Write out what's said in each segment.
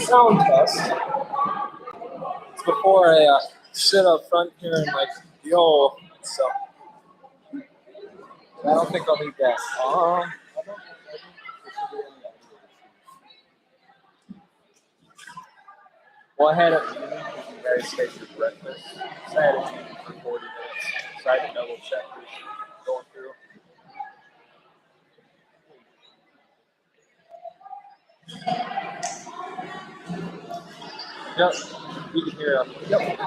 sound test. It's before I sit up front here and like, yo, so I don't think I'll need that. Well, I had a meeting because you guys stayed for breakfast. So I had a meeting for 40 minutes. So I had to double check this going through. Yep, you can hear it. Yep.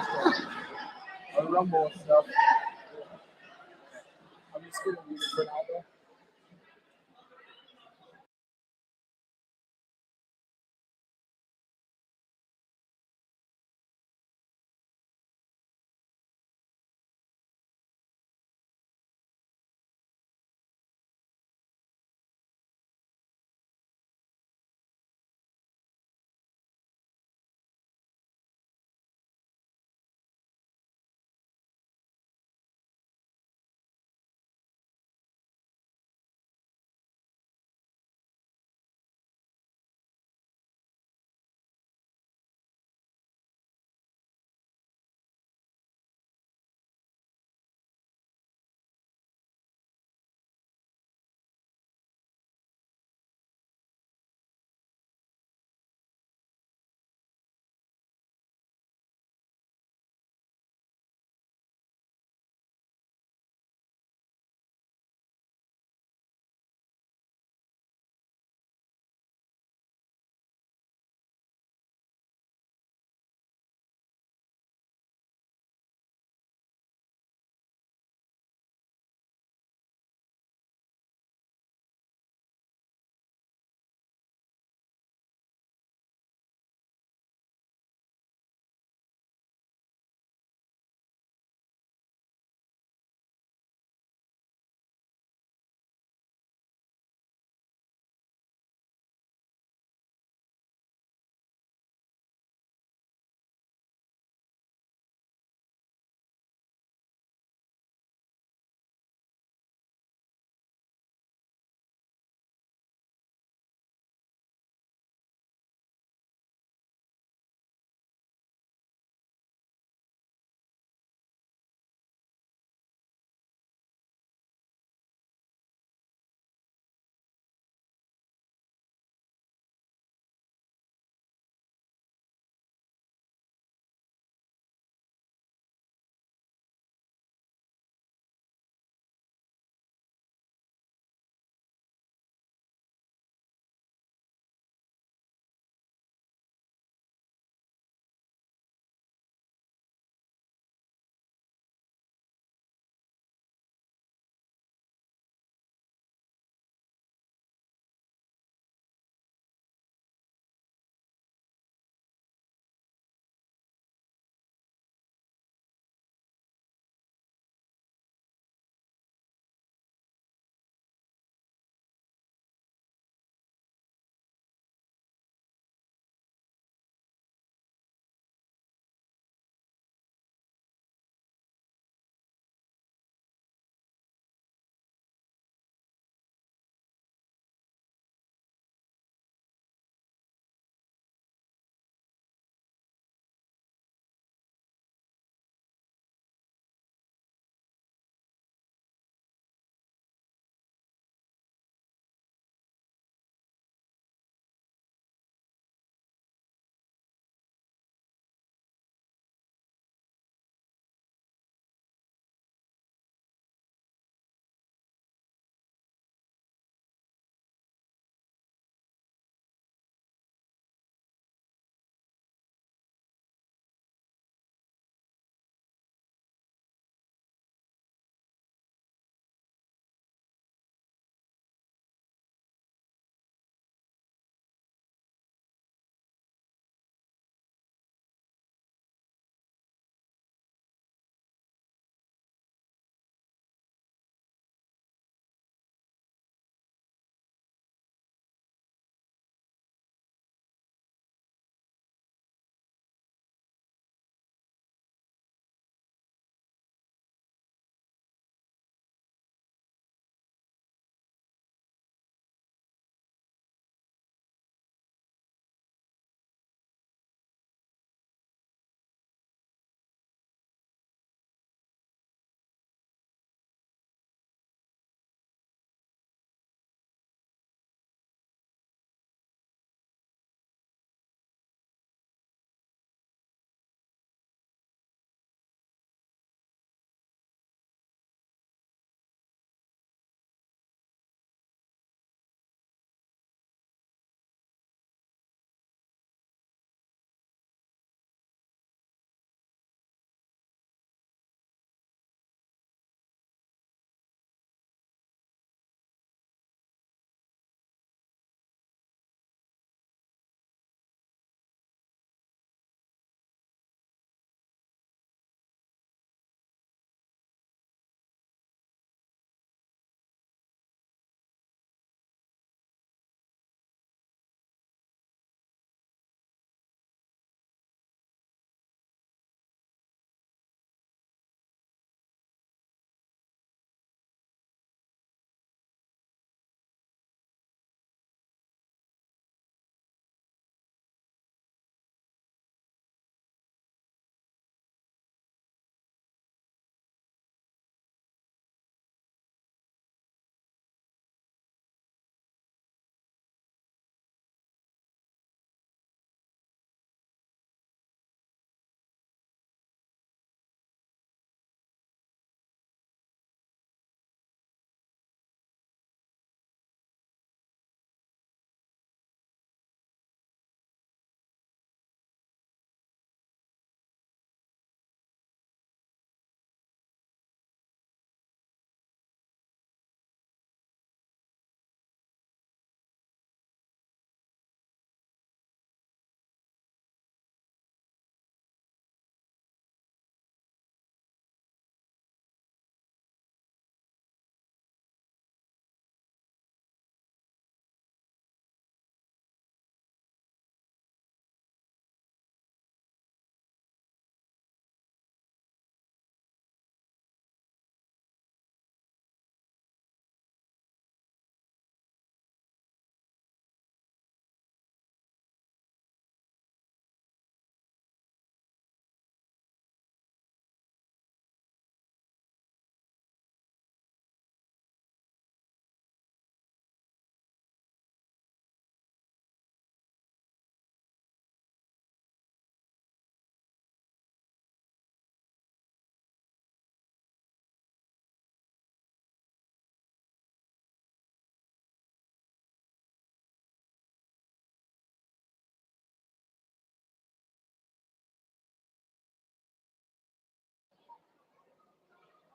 A rumble and stuff. I'm just gonna leave it for now though.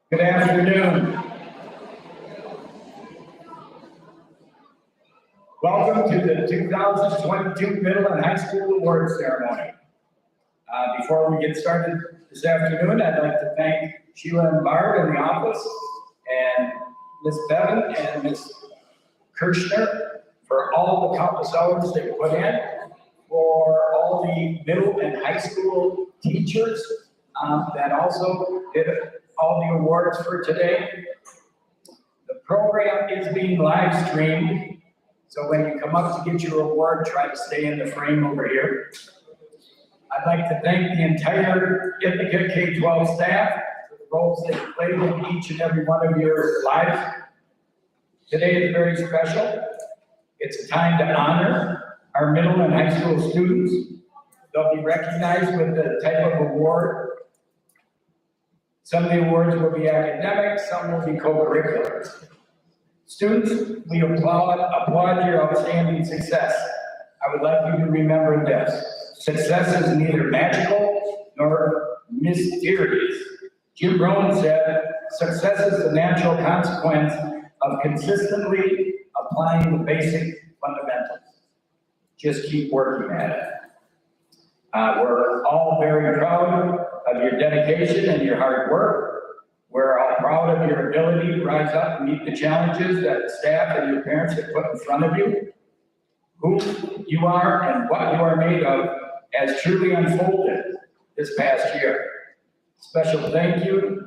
Good afternoon. Welcome to the 2022 Middle and High School Awards Ceremony. Before we get started this afternoon, I'd like to thank Sheila and Barb in the office, and Ms. Bevan and Ms. Kirshner for all the countless hours they put in, for all the middle and high school teachers that also did all the awards for today. The program is being live streamed, so when you come up to get your award, try to stay in the frame over here. I'd like to thank the entire Ithaca K-12 staff for the roles they played in each and every one of your lives. Today is very special. It's a time to honor our middle and high school students. They'll be recognized with the type of award. Some of the awards will be academic, some will be co-curricular. Students, we applaud your outstanding success. I would like you to remember this. Success is neither magical nor mysterious. Jim Rohn said, success is the natural consequence of consistently applying the basic fundamentals. Just keep working at it. We're all very proud of your dedication and your hard work. We're all proud of your ability to rise up and meet the challenges that the staff and your parents have put in front of you. Who you are and what you are made of has truly unfolded this past year. Special thank you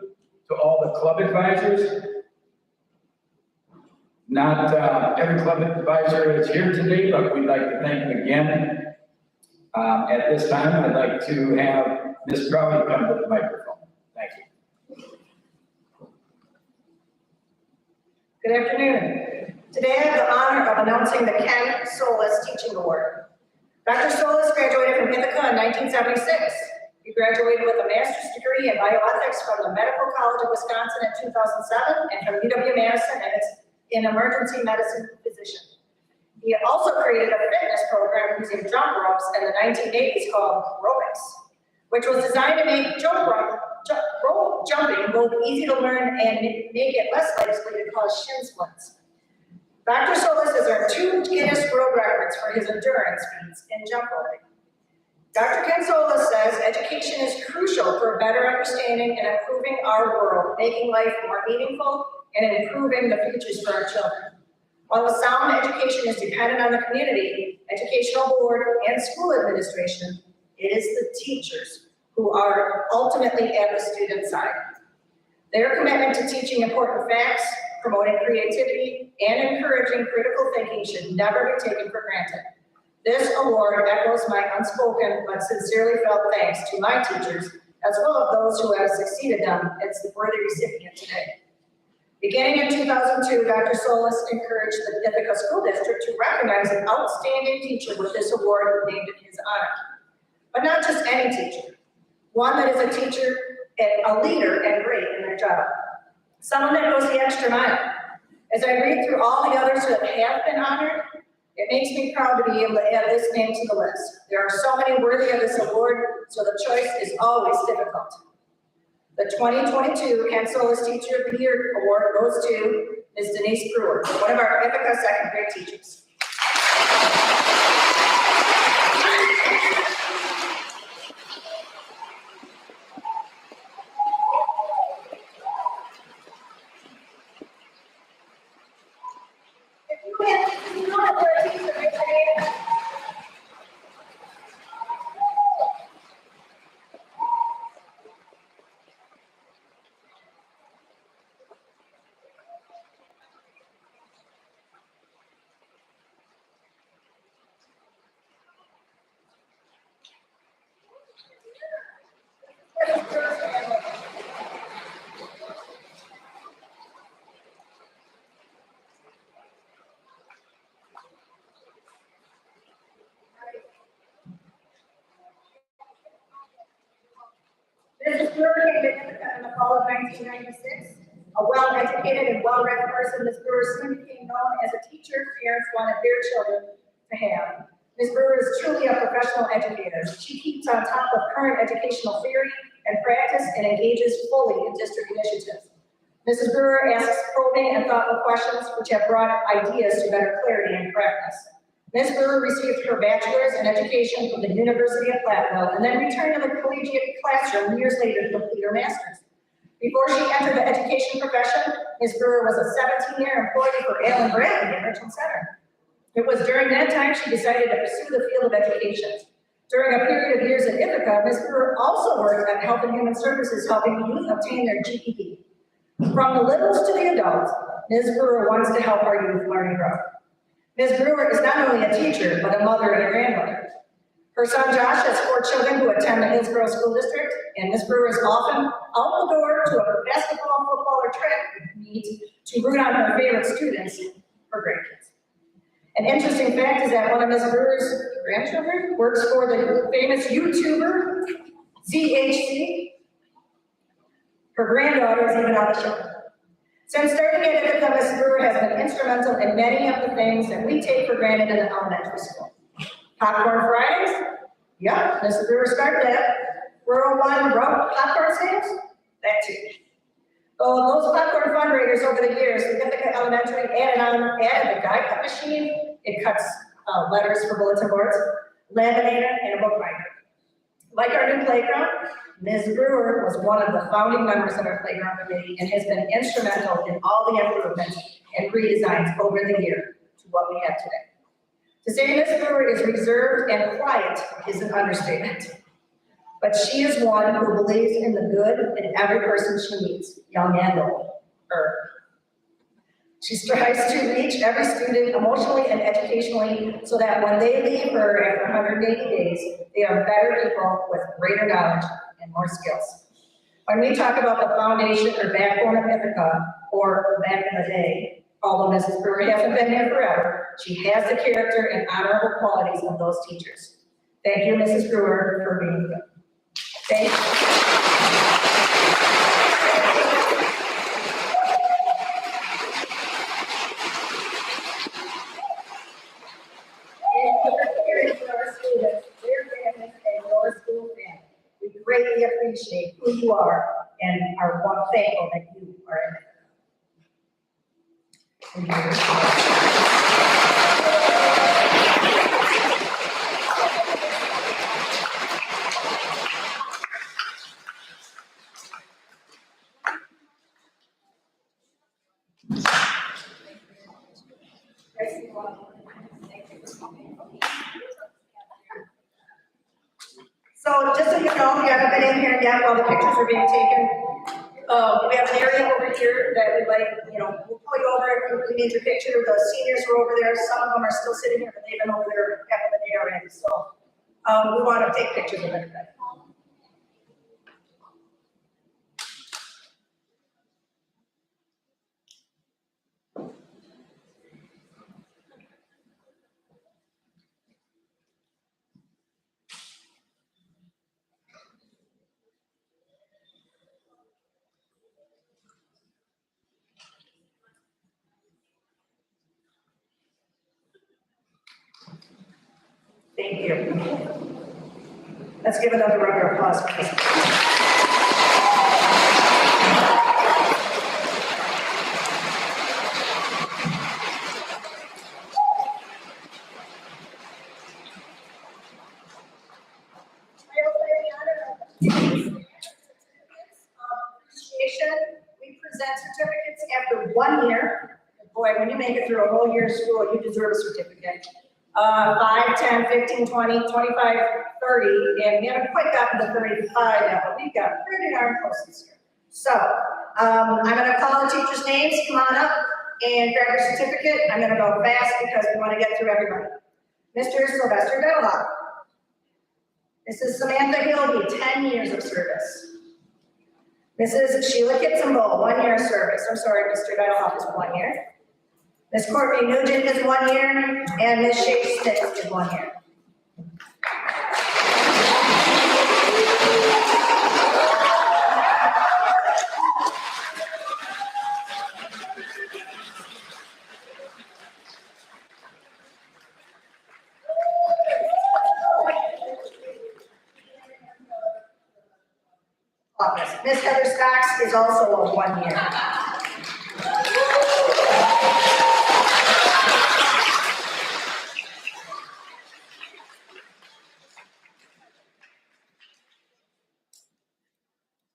to all the club advisors. Not every club advisor is here today, but we'd like to thank them again. At this time, I'd like to have Ms. Crowley come to the microphone. Thank you. Good afternoon. Today I have the honor of announcing the Ken Solis Teaching Award. Dr. Solis graduated from Ithaca in 1976. He graduated with a master's degree in bioethics from the Medical College of Wisconsin in 2007 and from UW-Madison in emergency medicine physician. He also created a fitness program using jump ropes in the 1980s called aerobics, which was designed to make rope jumping both easy to learn and make it less likely to cause shin splints. Dr. Solis has earned 2 Guinness World Records for his endurance feats in jump roping. Dr. Ken Solis says education is crucial for better understanding and improving our world, making life more meaningful and improving the futures for our children. While a sound education is dependent on the community, educational board, and school administration, it is the teachers who are ultimately at the student side. Their commitment to teaching important facts, promoting creativity, and encouraging critical thinking should never be taken for granted. This award echoes my unspoken but sincerely felt thanks to my teachers, as well as those who have succeeded them as the worthy recipient today. Beginning in 2002, Dr. Solis encouraged the Ithaca School District to recognize an outstanding teacher with this award named in his honor. But not just any teacher, one that is a teacher, a leader, and great in their job. Someone that goes the extra mile. As I read through all the others that have been honored, it makes me proud to be able to add this name to the list. There are so many worthy of this award, so the choice is always difficult. The 2022 Ken Solis Teacher of the Year Award goes to Ms. Denise Brewer, one of our Ithaca second grade teachers. If you know where a teacher is today, Mrs. Brewer came to Ithaca in the fall of 1996. A well-educated and well-read person, Ms. Brewer soon became known as a teacher parents wanted their children to have. Ms. Brewer is truly a professional educator. She keeps on top of current educational theory and practice and engages fully in district initiatives. Mrs. Brewer asks probing and thoughtful questions which have brought ideas to better clarity and correctness. Ms. Brewer received her bachelor's in education from the University of Platteville and then returned to the collegiate classroom years later to complete her master's. Before she entered the education profession, Ms. Brewer was a 17-year employee for Allen Bradley in Richmond Center. It was during that time she decided to pursue the field of education. During a period of years at Ithaca, Ms. Brewer also worked at Health and Human Services, helping youth obtain their GED. From the littles to the adults, Ms. Brewer wants to help our youth learn and grow. Ms. Brewer is not only a teacher, but a mother and a grandmother. Her son Josh has 4 children who attend the Hillsborough School District, and Ms. Brewer is often out the door to a basketball, football, or track meet to root on her favorite students, her grandkids. An interesting fact is that one of Ms. Brewer's grandchildren works for the famous YouTuber, ZHC. Her granddaughter is even on the show. Since starting at Ithaca, Ms. Brewer has been instrumental in many of the things that we take for granted in the elementary school. Popcorn Fridays? Yeah, Mrs. Brewer started that. Rural One popcorn sales? That too. Oh, those popcorn fundraisers over the years, the Ithaca Elementary added the die cut machine. It cuts letters for bulletin boards, laminator, and a book binder. Like our new playground, Ms. Brewer was one of the founding members of our playground committee and has been instrumental in all the improvements and redesigns over the year to what we have today. To say Ms. Brewer is reserved and quiet is an understatement. But she is one who believes in the good in every person she meets, young and old. She strives to reach every student emotionally and educationally so that when they leave her after 180 days, they are better people with greater knowledge and more skills. When we talk about the foundation or backbone of Ithaca, or back in the day, although Mrs. Brewer hasn't been here forever, she has the character and honorable qualities of those teachers. Thank you, Mrs. Brewer, for being good. Thank you. We greatly appreciate who you are and are thankful that you are in it. So just so you know, if you haven't been in here yet while the pictures are being taken, we have an area over here that we'd like, we'll pull you over if we need your picture. The seniors were over there. Some of them are still sitting here, but they've been over there half of the day already. So we want to take pictures of everybody. Thank you. Let's give another round of applause, please. Appreciation. We present certificates after 1 year. Boy, when you make it through a whole year of school, you deserve a certificate. 5, 10, 15, 20, 25, 30, and we haven't quite gotten to 35 yet, but we've got pretty darn close this year. So, I'm gonna call the teachers' names, come on up and grab your certificate. I'm gonna go fast because we wanna get through everybody. Mr. Sylvester Delhoff. Mrs. Samantha Gilby, 10 years of service. Mrs. Sheila Kitzenbowl, 1 year of service. I'm sorry, Mr. Delhoff is 1 year. Ms. Courtney Nugent is 1 year, and Ms. Shea Smith is 1 year. Office. Ms. Heather Stocks is also a 1 year.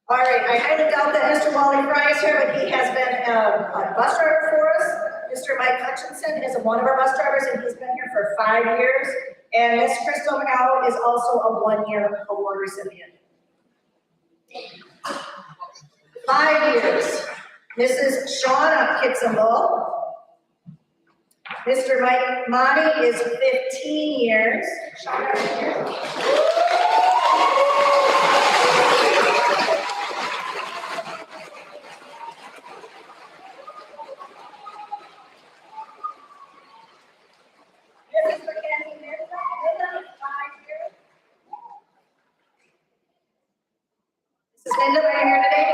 All right, I highly doubt that Mr. Wally Fry is here, but he has been a bus driver for us. Mr. Mike Hutchinson is one of our bus drivers, and he's been here for 5 years. And Ms. Crystal McGowan is also a 1-year award recipient. 5 years. Mrs. Shauna Kitzenbull. Mr. Mike Monty is 15 years. Shauna, here. Linda, are you here today?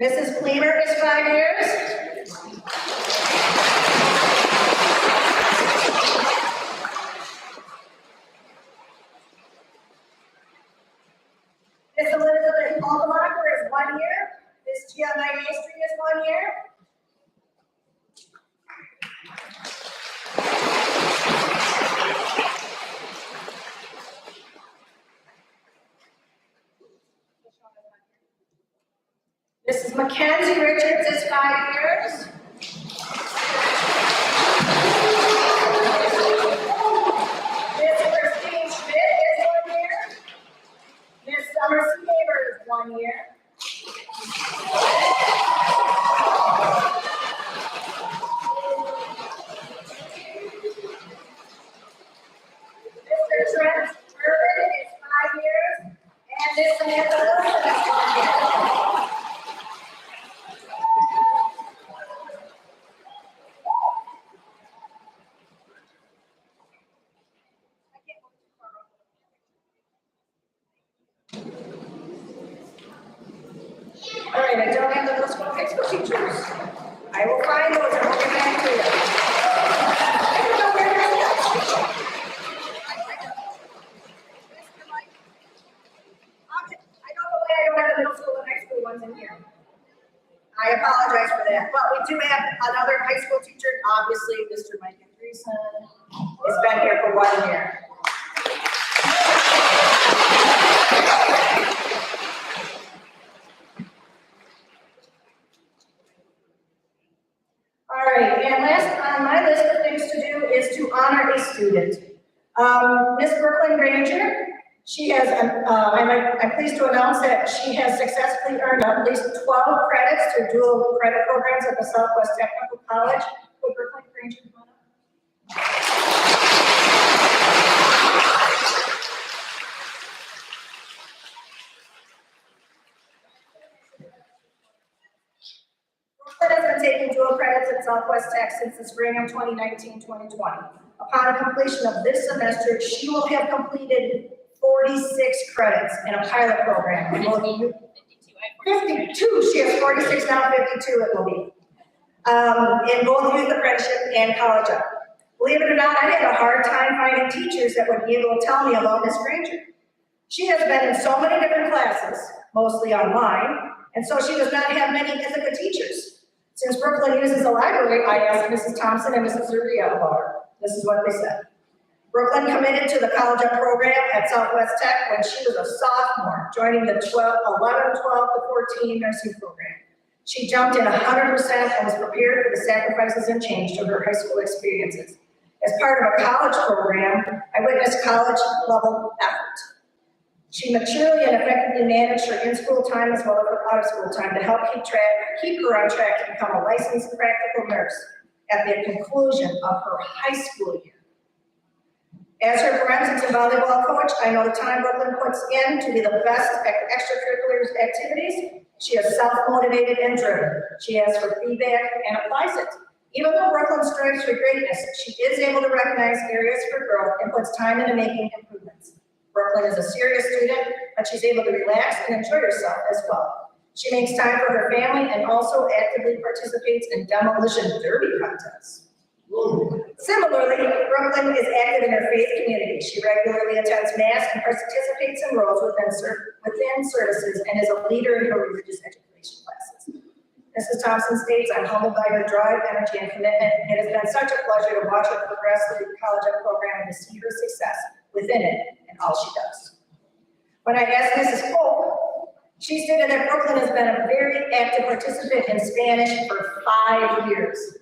Mrs. Cleaver is 5 years. Miss Elizabeth Aldermacher is 1 year. Miss Gianna Maestri is 1 year. Mrs. Mackenzie Richards is 5 years. Miss Christine Schmidt is 1 year. Miss Summer Saber is 1 year. Mr. Trent Urban is 5 years. And Miss Samantha Wilson is 1 year. All right, I don't have the middle school high school teachers. I will find those and we'll get back to you. I don't know where they're at. I don't know why I don't have the middle school and high school ones in here. I apologize for that. But we do have another high school teacher, obviously, Mr. Mike Andreessen. He's been here for 1 year. All right, and last on my list of things to do is to honor a student. Miss Brooklyn Grandeur, she has, I'm pleased to announce that she has successfully earned at least 12 credits through dual credit programs at the Southwest Technical College. Would Brooklyn Grandeur come up? Brooklyn has been taking dual credits at Southwest Tech since the spring of 2019-2020. Upon completion of this semester, she will have completed 46 credits in a pilot program. 52, she has 46 now, 52 it will be. In both youth apprenticeship and college up. Believe it or not, I had a hard time finding teachers that would be able to tell me about Miss Grandeur. She has been in so many different classes, mostly online, and so she does not have many Ithaca teachers. Since Brooklyn uses the library, I asked Mrs. Thompson and Mrs. Zurria about her. This is what they said. Brooklyn committed to the college up program at Southwest Tech when she was a sophomore, joining the 11, 12 to 14 nursing program. She jumped in 100% and was prepared for the sacrifices and change to her high school experiences. As part of a college program, I witnessed college level effort. She maturely and effectively managed her in-school time as well as her out-of-school time to help keep her on track to become a licensed practical nurse at the conclusion of her high school year. As her forensics and volleyball coach, I know the time Brooklyn puts in to be the best at extracurricular activities. She is self-motivated and driven. She asks for feedback and applies it. Even though Brooklyn strives for greatness, she is able to recognize areas for growth and puts time into making improvements. Brooklyn is a serious student, but she's able to relax and enjoy herself as well. She makes time for her family and also actively participates in demolition derby contests. Similarly, Brooklyn is active in her faith community. She regularly attends Mass and participates in roles within services and is a leader in her religious education classes. Mrs. Thompson states, "I'm humbled by her drive, energy, and commitment. It has been such a pleasure to watch her progress through the college program and to see her success within it and all she does." When I asked Mrs. Polk, she stated that Brooklyn has been a very active participant in Spanish for 5 years.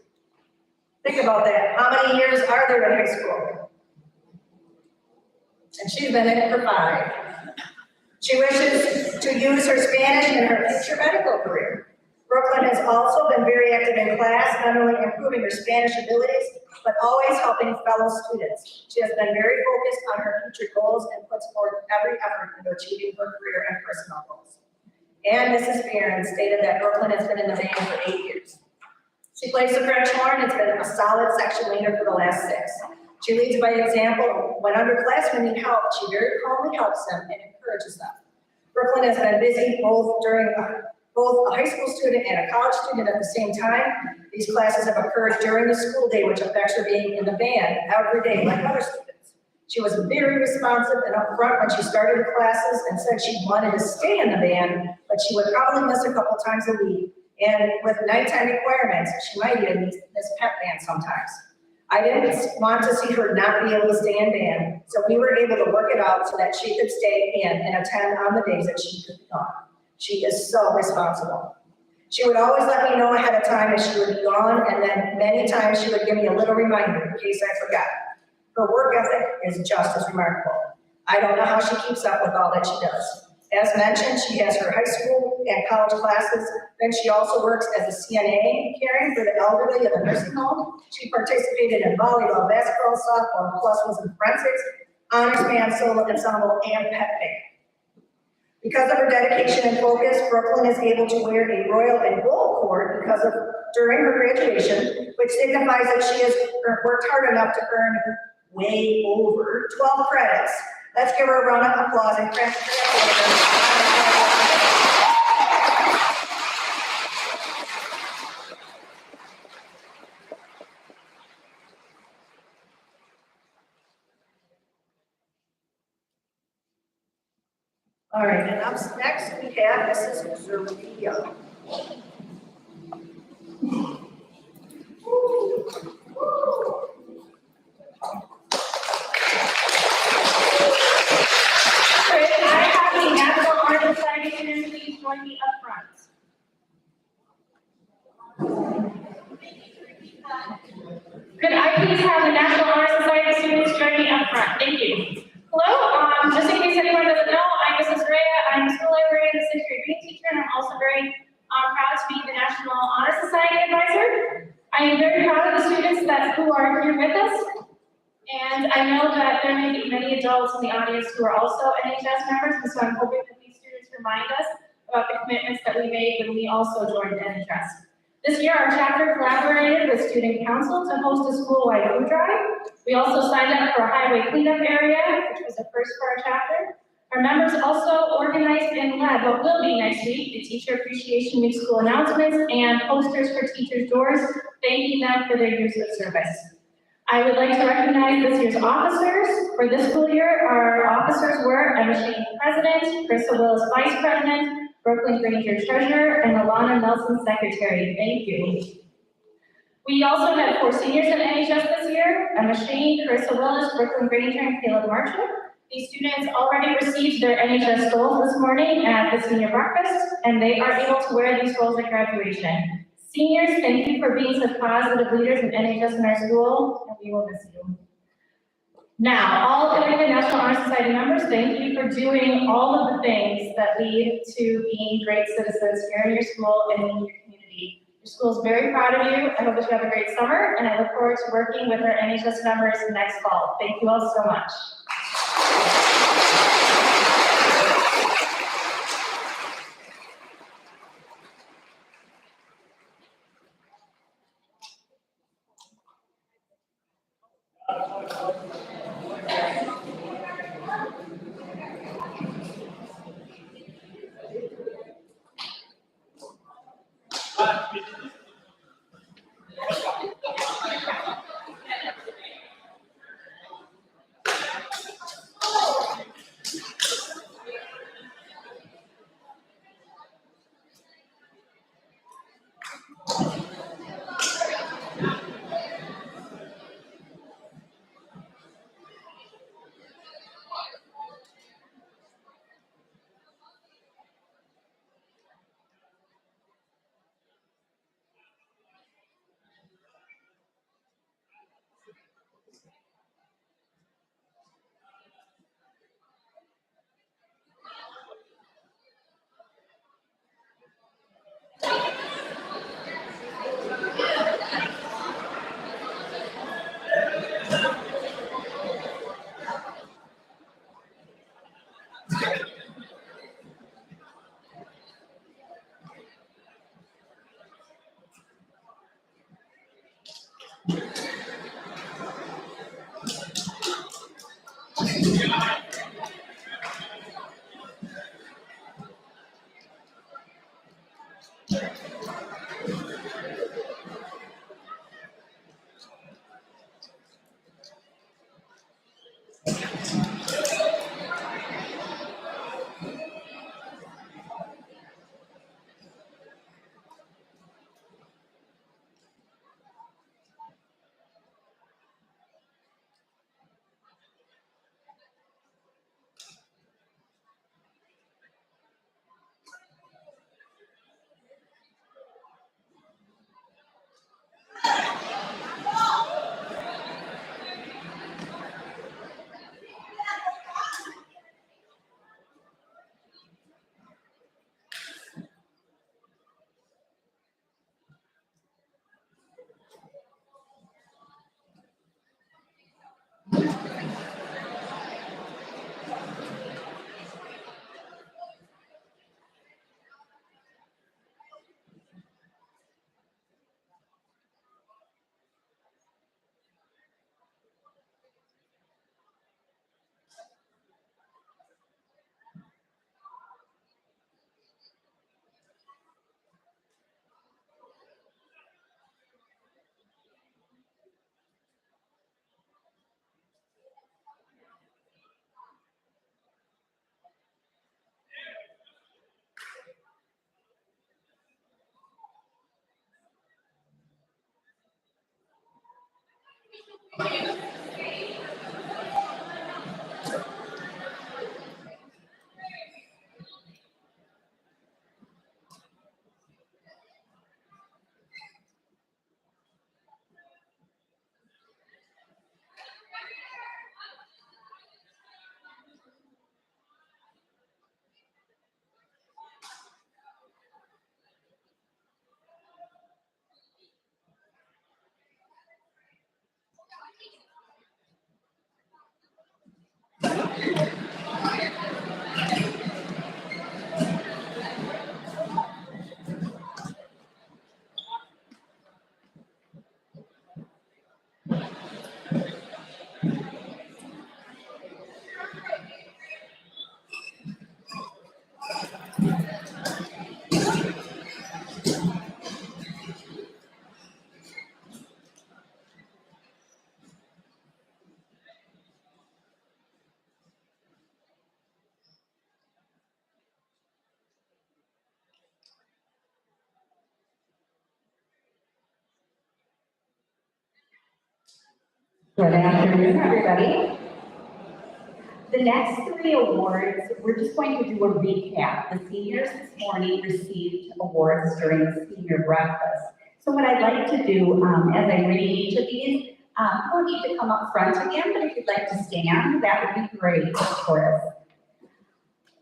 Think about that. How many years are there in high school? And she's been in it for 5. She wishes to use her Spanish in her future medical career. Brooklyn has also been very active in class, not only improving her Spanish abilities, but always helping fellow students. She has been very focused on her future goals and puts forth every effort into achieving her career and personal goals. And Mrs. Barron stated that Brooklyn has been in the band for 8 years. She plays the French horn and has been a solid section leader for the last 6. She leads by example. When underclassmen need help, she very calmly helps them and encourages them. Brooklyn has been busy both a high school student and a college student at the same time. These classes have occurred during the school day, which affects her being in the band every day like other students. She was very responsive and upfront when she started her classes and said she wanted to stay in the band, but she would probably miss a couple times a week. And with nighttime requirements, she might even miss pep band sometimes. I didn't want to see her not be able to stay in band, so we were able to work it out so that she could stay in and attend on the days that she could be gone. She is so responsible. She would always let me know ahead of time if she would be gone, and then many times she would give me a little reminder in case I forgot. Her work ethic is just as remarkable. I don't know how she keeps up with all that she does. As mentioned, she has her high school and college classes. Then she also works as a CNA, caring for the elderly at the nursing home. She participated in volleyball, basketball, softball, plus was in forensics, honors band, solo ensemble, and pep band. Because of her dedication and focus, Brooklyn is able to wear a royal and gold cord during her graduation, which signifies that she has worked hard enough to earn way over 12 credits. Let's give her a round of applause and congratulations. All right, and up next we have Mrs. Zervia. Please join me up front. Could I please have the National Honor Society students join me up front? Thank you. Hello, just in case anyone doesn't know, I'm Mrs. Rhea. I'm a school librarian, a 6th grade reading teacher, and I'm also very proud to be the National Honor Society advisor. I am very proud of the students who are here with us. And I know that there may be many adults in the audience who are also NHS members, and so I'm hoping that these students remind us about the commitments that we made when we also joined NHS. This year, our chapter collaborated with Student Council to host a school-wide food drive. We also signed up for a highway cleanup area, which was a first for our chapter. Our members also organized and led what will be next week, the Teacher Appreciation Week school announcements and posters for teachers' doors, thanking them for their years of service. I would like to recognize this year's officers. For this school year, our officers were Emma Shane, President, Krista Willis, Vice President, Brooklyn Grandeur Treasurer, and Alana Nelson, Secretary. Thank you. We also had 4 seniors in NHS this year, Emma Shane, Carissa Willis, Brooklyn Grandeur, and Caleb Marchand. These students already received their NHS roles this morning at the senior breakfast, and they are able to wear these roles at graduation. Seniors, thank you for being such positive leaders in NHS in our school, and we will miss you. Now, all Ithaca National Honor Society members, thank you for doing all of the things that lead to being great citizens here in your school and in your community. Your school is very proud of you. I hope that you have a great summer, and I look forward to working with our NHS members next fall. Thank you all so much. Good afternoon, everybody. The next three awards, we're just going to do a recap. The seniors this morning received awards during the senior breakfast. So what I'd like to do, as I'm reading each of these, you don't need to come up front again, but if you'd like to stand, that would be great, of course.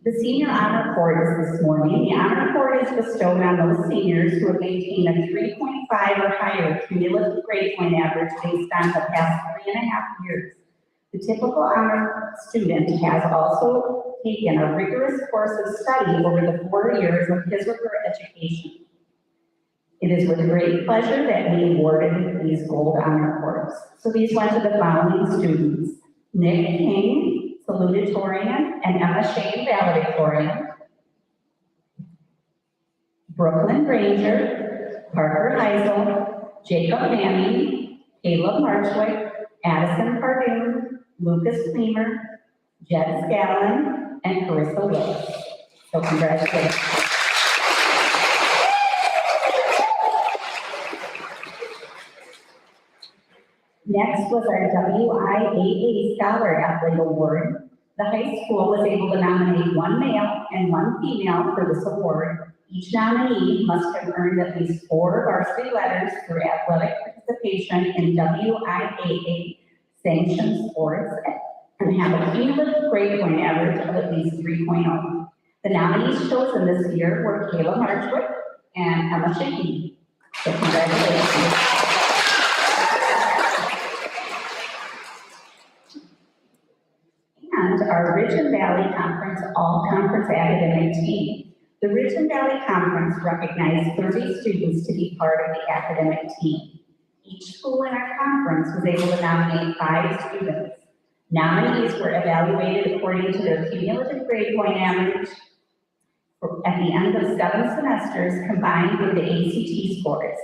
The Senior Honor Cord is this morning. The Honor Cord is bestowed on those seniors who have maintained a 3.5 or higher cumulative grade point average based on the past 3.5 years. The typical honor student has also taken a rigorous course of study over the 4 years of his or her education. It is with great pleasure that we awarded these gold honor cords. So these went to the following students: Nick King, salutatorian, and Emma Shane, valedictorian. Brooklyn Grandeur, Parker Heisel, Jacob Manning, Caleb Marchwick, Addison Pardue, Lucas Klemer, Jed Scanlan, and Carissa Willis. So congratulations. Next was our WIAA Scholar Athlete Award. The high school was able to nominate 1 male and 1 female for this award. Each nominee must have earned at least 4 varsity letters through athletic participation in WIAA sanctioned sports and have a cumulative grade point average of at least 3.0. The nominees chosen this year were Kayla Marchwick and Emma Shane. So congratulations. And our Ridge and Valley Conference All-Conference Academic Team. The Ridge and Valley Conference recognized 30 students to be part of the academic team. Each school in our conference was able to nominate 5 students. Nominees were evaluated according to their cumulative grade point average at the end of 7 semesters combined with the ACT scores.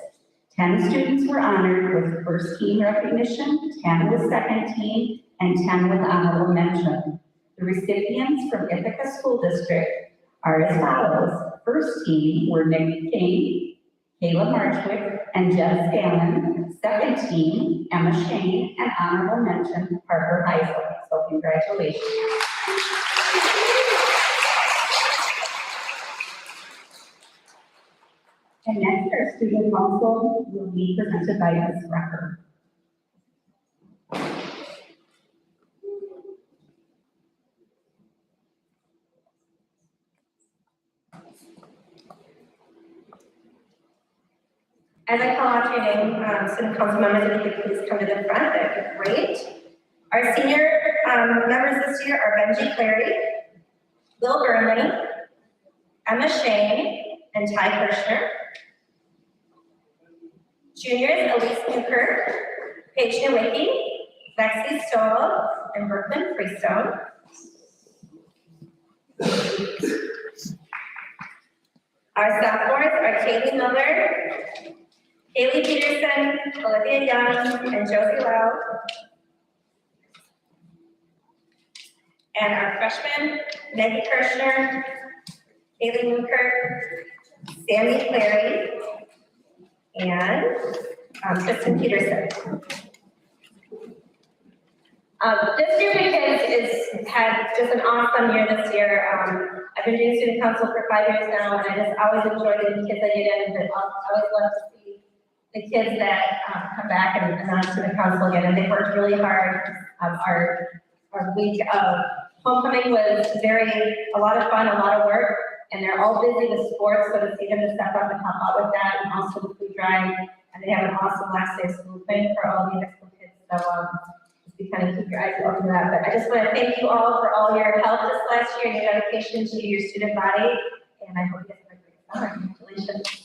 10 students were honored with first team recognition, 10 with second team, and 10 with honorable mention. The recipients from Ithaca School District are as follows. First team were Nick King, Kayla Marchwick, and Jed Scanlan. Second team, Emma Shane, and honorable mention, Parker Heisel. So congratulations. And next, our student council will be presented by Ms. Rucker. As I call out your name, student council members, if you could please come to the front, that'd be great. Our senior members this year are Benji Clary, Will Burnley, Emma Shane, and Ty Kirshner. Juniors, Elise Newkirk, Paige Nowicki, Lexi Stoll, and Brooklyn Freestone. Our sophomores are Kaylee Miller, Haley Peterson, Olivia Young, and Josie Lau. And our freshmen, Maggie Kirshner, Haley Newkirk, Sammy Clary, and Kristen Peterson. This group of kids had just an awesome year this year. I've been doing student council for 5 years now, and I just always enjoy the kids I get in, but I always love to see the kids that come back and on student council again, and they worked really hard. Our week of homecoming was a lot of fun, a lot of work, and they're all busy with sports, so to see them to step up and help out with that, and also the food drive, and they have an awesome last day of school thing for all the high school kids, so you kind of keep your eyes open to that. But I just want to thank you all for all your help this last year and your dedication to your student body, and I hope you guys have a great summer. Congratulations.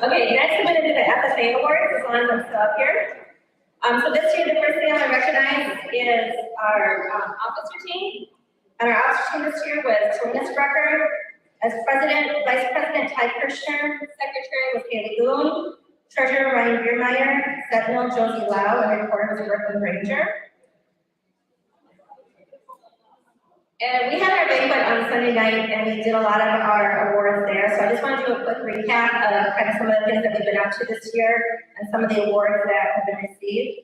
Okay, next I'm gonna do the FFA Awards, as long as I'm still up here. So this year, the first thing I'm gonna recognize is our officer team. And our officer team this year was Katarina Whitefield, as president, vice president Ty Kirshner, secretary was Haley Boone, treasurer Ryan Biermeyer, sentinel Josie Lau, and recorder was Grandeur. And we had our banquet on Sunday night, and we did a lot of our awards there. So I just want to do a quick recap of kind of some of the things that we've been up to this year and some of the awards that have been received.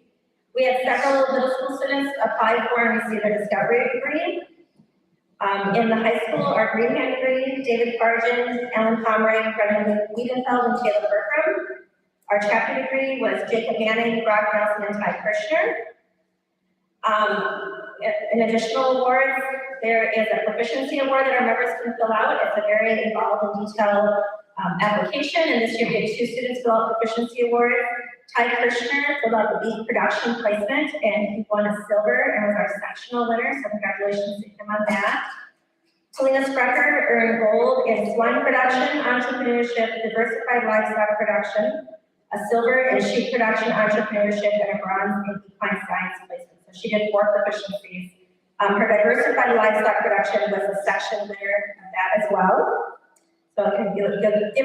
We had several middle school students apply for and receive their discovery degree. In the high school, our green hand degree, David Fargen, Ellen Pomeroy, Brendan Whedonfield, and Taylor Bertram. Our chapter degree was Jacob Manning, Brock Nelson, and Ty Kirshner. In additional awards, there is a proficiency award that our members can fill out. It's a very involved and detailed application, and this year we had 2 students fill out proficiency awards. Ty Kirshner filled out the beef production placement, and he won a silver and was our sectional winner, so congratulations to him on that. Selena Sprecher earned gold in swine production, entrepreneurship, diversified livestock production, a silver in sheep production, entrepreneurship, and a bronze in equine science placement. So she did 4 proficiencies. Her diversified livestock production was a section winner of that as well. So I can give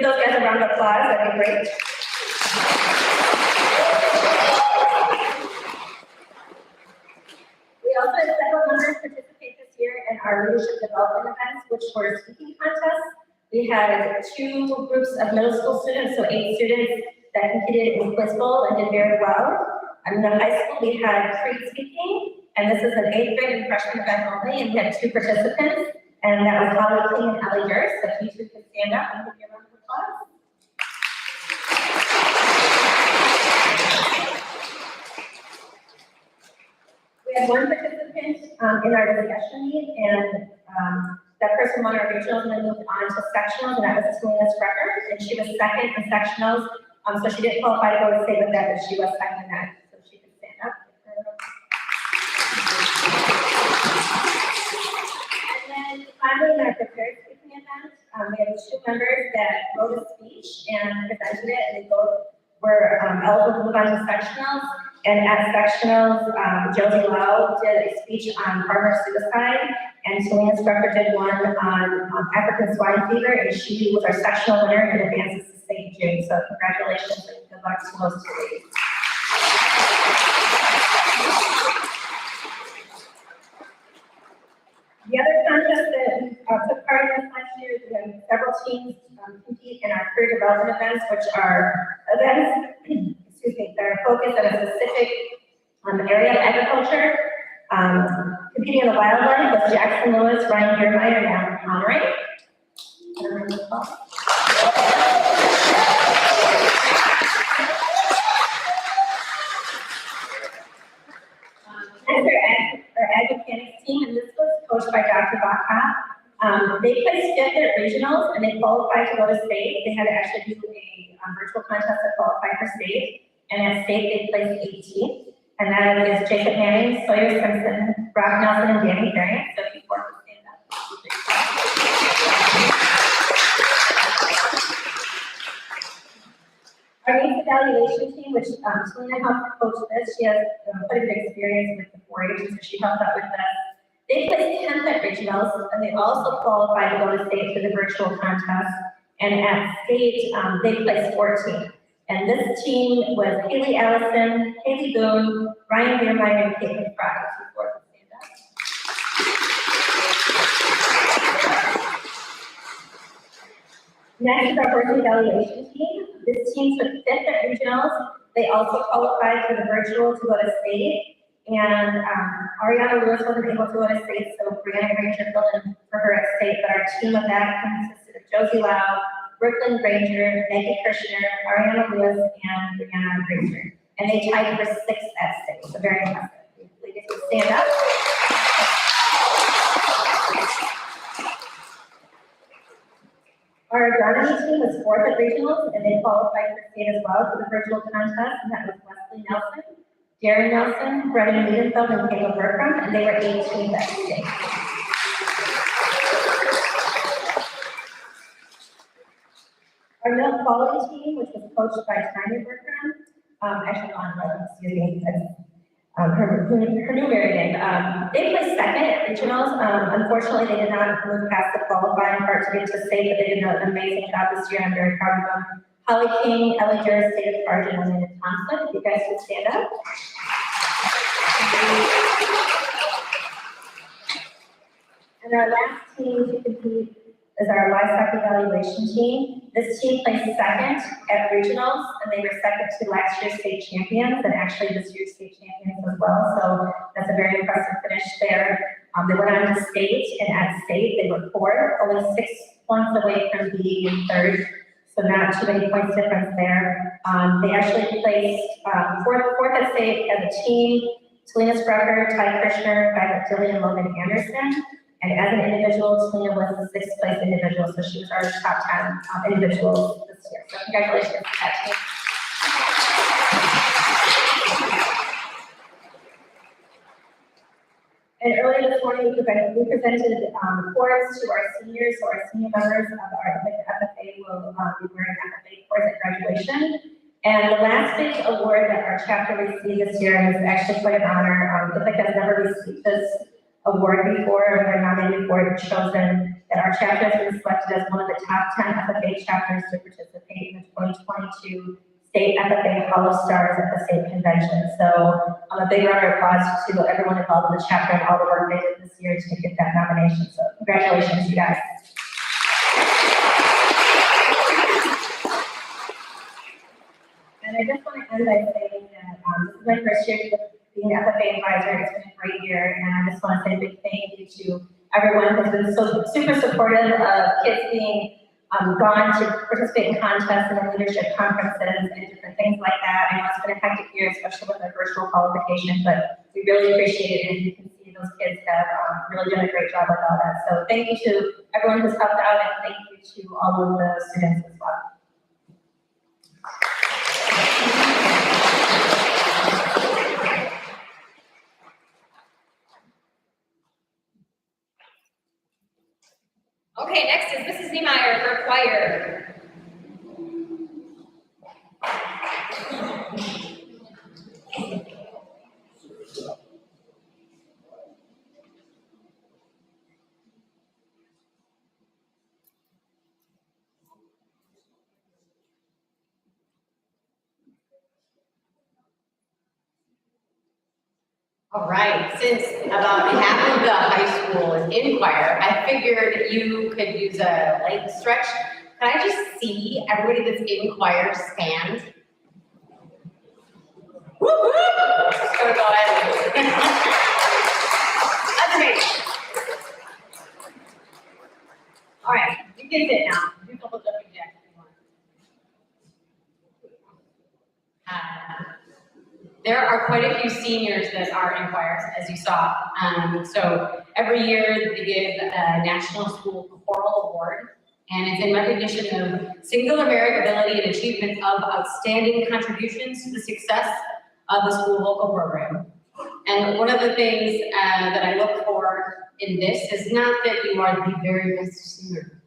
those guys a round of applause, that'd be great. We also had several members participate this year in our leadership development events, which were speaking contests. We had 2 groups of middle school students, so 8 students that competed in Quiz Bowl and did very well. In the high school, we had Creed speaking, and this is an 8th grade and freshman event only, and we had 2 participants, and that was Holly King and Ellie Durst. So if you 2 can stand up and give you a round of applause. We had 1 participant in our discussion meet, and that person won our regionals and then moved on to sectionals, and that was Selena Sprecher, and she was 2nd in sectionals. So she didn't qualify to go to state with that, but she was 2nd in that, so she could stand up. And then finally, in our prepared speaking event, we have 2 members that wrote a speech and presented it, and they both were eligible to move on to sectionals. And at sectionals, Josie Lau did a speech on farmer suicide, and Selena Sprecher did one on African swine fever, and she was our sectional winner and advances to state June. So congratulations and good luck to those 2 ladies. The other contest that we took part in this last year is we had several teams compete in our career development events, which are events, that are focused on a specific area of agriculture. Competing in the wildlife was Jackson Lewis, Ryan Biermeyer, and Alan Pomeroy. Our ag mechanics team, and this was coached by Dr. Baca. They placed 5th at regionals, and they qualified to go to state. They had to actually do a virtual contest to qualify for state. And at state, they placed 18th. And that is Jacob Manning, Sawyer Simpson, Brock Nelson, and Danny Variant. So if you want to stand up. Our needs evaluation team, which Selena helped coach this, she has quite a bit of experience with the 4-H, so she helped out with this. They placed 10th at regionals, and they also qualified to go to state for the virtual contest. And at state, they placed 14th. And this team was Haley Allison, Haley Boone, Ryan Biermeyer, and Caitlin Fry. Stand up. Next is our birth evaluation team. This team took 5th at regionals. They also qualified for the virtual to go to state. And Ariana Lewis wasn't able to go to state, so Brianna Granger filled in for her at state. But our team of that consisted of Josie Lau, Brooklyn Grandeur, Maggie Kirshner, Ariana Lewis, and Brianna Granger. And they tied for 6th at state, so very impressive. Ladies, stand up. Our agronomy team was 4th at regionals, and they qualified for state as well for the virtual contest, and that was Wesley Nelson, Darren Nelson, Brendan Whedonfield, and Caleb Bertram, and they were 18th at state. Our quality team, which was coached by Tanya Bertram, actually on, excuse me, her new married name. They placed second at regionals. Unfortunately, they did not move past the qualifying part to get to state, but they did an amazing job this year. I'm very proud of them. Holly King, Ellie Jarrett, State of Charge, and Elena Thompson. If you guys could stand up. And our last team to compete is our livestock evaluation team. This team placed second at regionals, and they were second to last year's state champions, and actually this year's state champions as well. So that's a very impressive finish there. They went on to state, and at state they were fourth, only 6 points away from being in third. So not too many points difference there. They actually placed fourth at state as a team. Talina Sprecher, Ty Krishner, Violet Dilly, and Logan Anderson. And as an individual, Talina was the 6th place individual, so she was our top 10 individuals this year. So congratulations to that team. And earlier this morning, we presented cords to our seniors, so our senior members of our FFA will be wearing FFA cords at graduation. And the last big award that our chapter received this year is actually quite an honor. Ithaca has never received this award before, or they're nominated before, chosen, that our chapter has been selected as one of the top 10 FFA chapters to participate in the 2022 State FFA Hall of Stars at the state convention. So a big round of applause to everyone involved in the chapter and all the work they did this year to get that nomination. So congratulations, you guys. And I just want to end by saying that this is my first year being an FFA advisor. It's been a great year, and I just want to say a big thank you to everyone who's been so super supportive of kids being gone to participate in contests and in leadership conferences and different things like that. I know it's been a hectic year, especially with our virtual qualification, but we really appreciate it, and you can see those kids have really done a great job with all that. So thank you to everyone who's helped out, and thank you to all of the students as well. Okay, next is Mrs. Niemeyer for choir. All right, since about half of the high school is in choir, I figured you could use a leg stretch. Can I just see everybody that's in choir stand? Woo-hoo! Just gonna go ahead. That's amazing. All right, you can sit now. Do double jumping jacks if you want. There are quite a few seniors that are in choirs, as you saw. So every year they give a National School Choral Award, and it's in recognition of singular merit, ability, and achievement of outstanding contributions to the success of the school vocal program. And one of the things that I look for in this is not that you are the very best singer,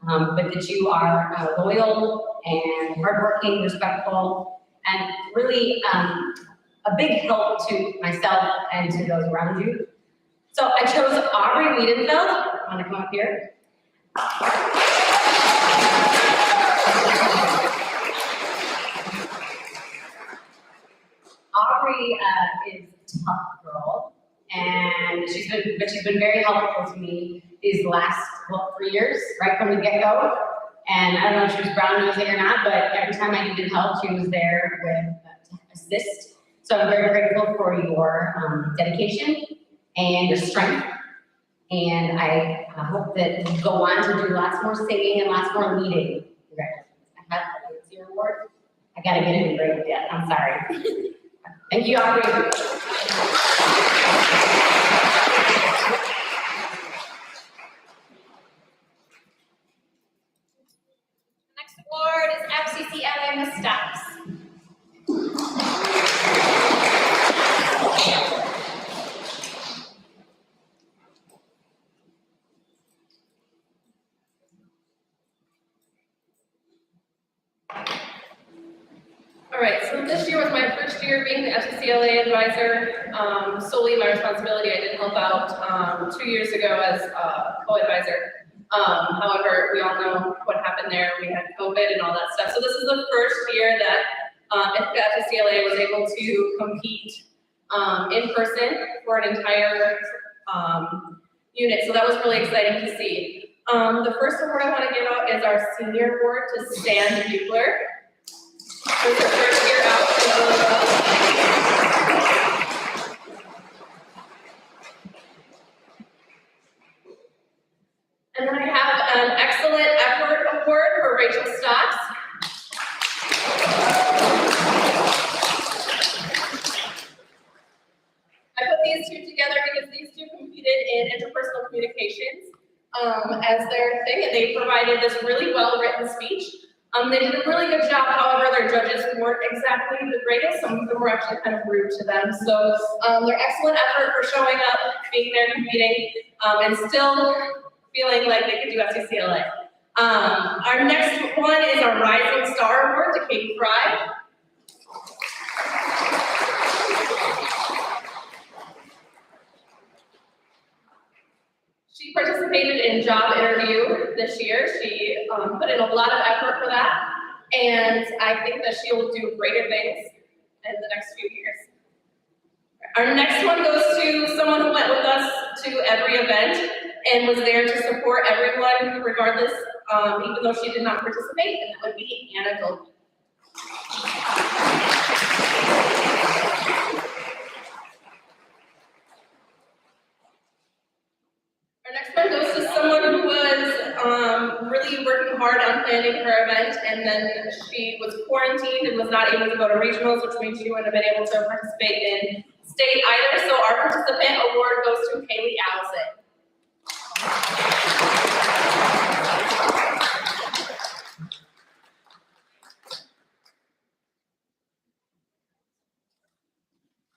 but that you are loyal and hardworking, respectful, and really a big help to myself and to those around you. So I chose Aubrey Whedonfield. Want to come up here? Aubrey is a tough girl, and she's been very helpful to me these last 3 years, right from the get-go. And I don't know if she was brown nosing or not, but every time I needed help, she was there with to assist. So I'm very grateful for your dedication and your strength. And I hope that you go on to do lots more singing and lots more leading. Congratulations. I have your award. I gotta get it in grade yet. I'm sorry. Thank you, Aubrey. Next award is FCCLA Missteps. year being the FCCLA advisor, solely my responsibility. I did help out 2 years ago as co-advisor. However, we all know what happened there. We had COVID and all that stuff. So this is the first year that FCCLA was able to compete in person for an entire unit. So that was really exciting to see. The first award I want to give out is our senior award to Stan Bugler. It was her first year out in Illinois. And then I have an excellent effort award for Rachel Stocks. I put these two together because these two competed in interpersonal communications as their thing, and they provided this really well-written speech. They did a really good job, however, their judges weren't exactly the greatest. Some of them were actually kind of rude to them. So their excellent effort for showing up, being there, competing, and still feeling like they could do FCCLA. Our next one is our Rising Star Award to Katie Fry. She participated in job interview this year. She put in a lot of effort for that, and I think that she will do greater things in the next few years. Our next one goes to someone who went with us to every event and was there to support everyone regardless, even though she did not participate, and that would be Anna Goldman. Our next one goes to someone who was really working hard on planning her event, and then she was quarantined and was not able to go to regionals, which means she wouldn't have been able to participate in state either. So our participant award goes to Kaylee Allison.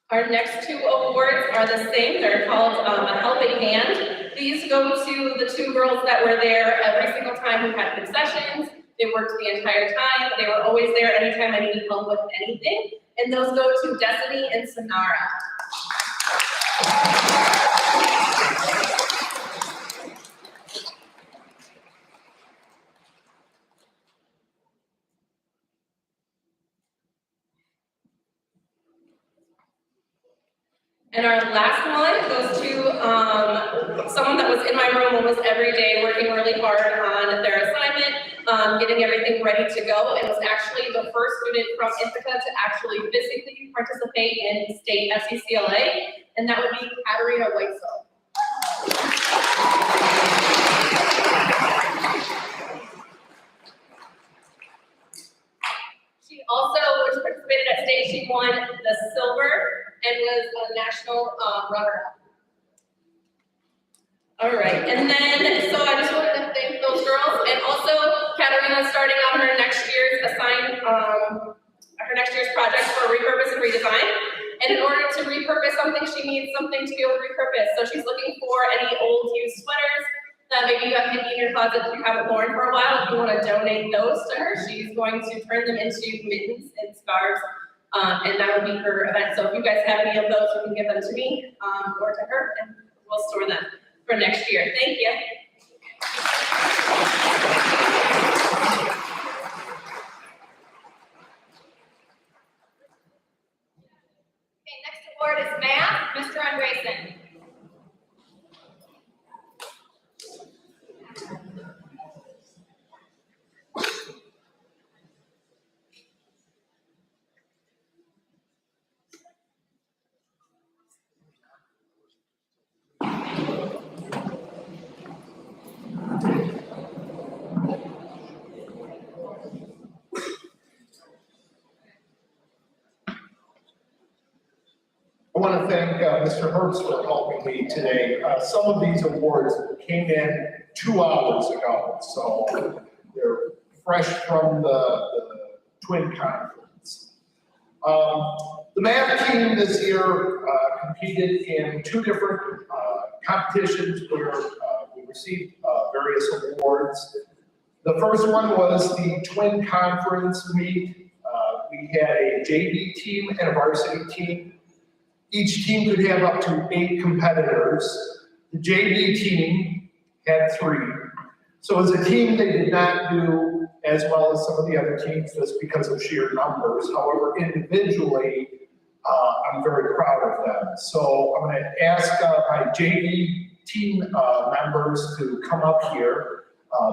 Our next two awards are the same. They're called a helping hand. These go to the two girls that were there every single time we had concessions. They worked the entire time. They were always there anytime I needed help with anything. And those go to Destiny and Sonara. And our last one goes to someone that was in my room almost every day, working really hard on their assignment, getting everything ready to go. It was actually the first student from Ithaca to actually physically participate in state FCCLA, and that would be Katarina Whitefield. She also participated at state. She won the silver and was a national runner-up. All right, and then, so I just wanted to thank those girls, and also Katarina starting on her next year's project for repurpose and redesign. And in order to repurpose something, she needs something to be able to repurpose. So she's looking for any old used sweaters that maybe you have hanging in your closet that you haven't worn for a while. If you want to donate those to her, she's going to turn them into mittens and scarves. And that would be her event. So if you guys have any of those, you can give them to me or to her, and we'll store them for next year. Thank you. Okay, next award is math, Mr. Andresen. I want to thank Mr. Herbst for helping me today. Some of these awards came in 2 hours ago, so they're fresh from the Twin Conference. The math team this year competed in 2 different competitions where we received various awards. The first one was the Twin Conference meet. We we had a JV team and a varsity team. Each team could have up to 8 competitors. The JV team had 3. So as a team, they did not do as well as some of the other teams just because of sheer numbers. However, individually, I'm very proud of them. So I'm going to ask my JV team members to come up here.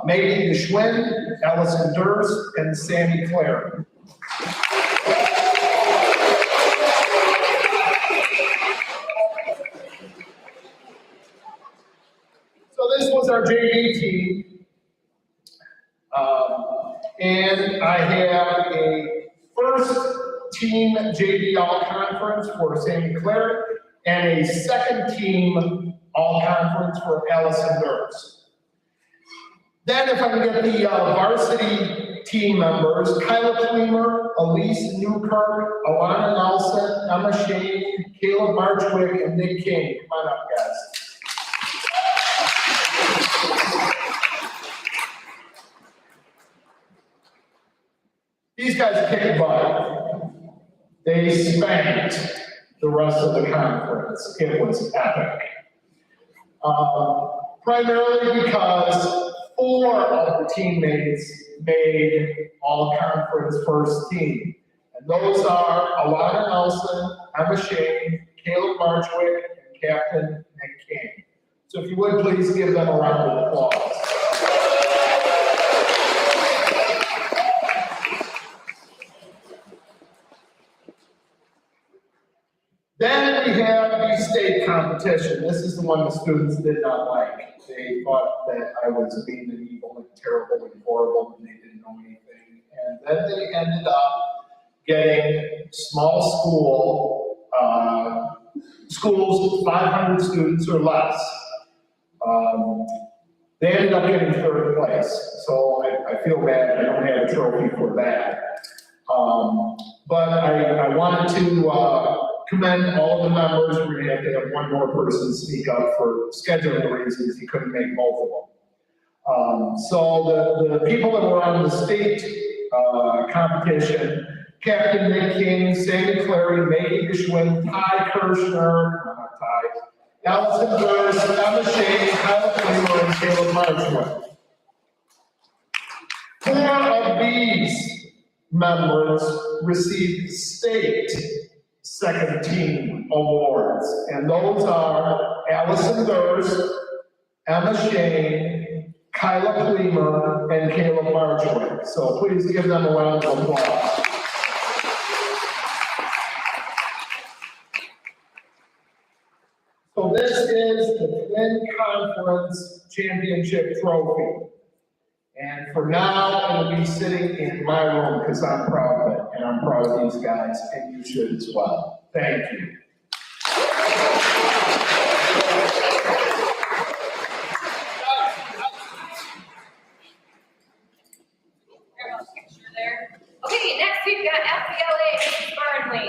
Megan Geschwin, Allison Durst, and Sammy Clare. So this was our JV team. And I have a first team JV all-conference for Sammy Clare and a second team all-conference for Allison Durst. Then if I can get the varsity team members, Kyla Kleemer, Elise Newkirk, Alana Nelson, Emma Shane, Caleb Marchwick, and Nick King. Come on up, guys. These guys kicked butt. They spanked the rest of the conference. It was epic. Primarily because 4 of the teammates made all-conference first team. And those are Alana Nelson, Emma Shane, Caleb Marchwick, and Captain Nick King. So if you would, please give them a round of applause. Then we have the state competition. This is the one the students did not like. They thought that I was mean and evil and terrible and horrible and they didn't know anything. And then they ended up getting small schools, 500 students or less. They ended up getting 3rd place. So I feel bad I don't have a trophy for that. But I wanted to commend all of the members. We're going to have one more person speak up for scheduling reasons. He couldn't make both of them. So the people that were on the state competition, Captain Nick King, Sammy Clary, Megan Geschwin, Ty Kirshner, not Ty, Allison Durst, Emma Shane, Kyle Kleemer, and Caleb Marchwood. 4 of these members received state second team awards, and those are Allison Durst, Emma Shane, Kyla Kleemer, and Caleb Marchwood. So please give them a round of applause. So this is the Twin Conference Championship Trophy. And for now, it'll be sitting in my room because I'm proud of it, and I'm proud of these guys, and you should as well. Thank you. Okay, next we've got Fbla, Mrs. Barnley.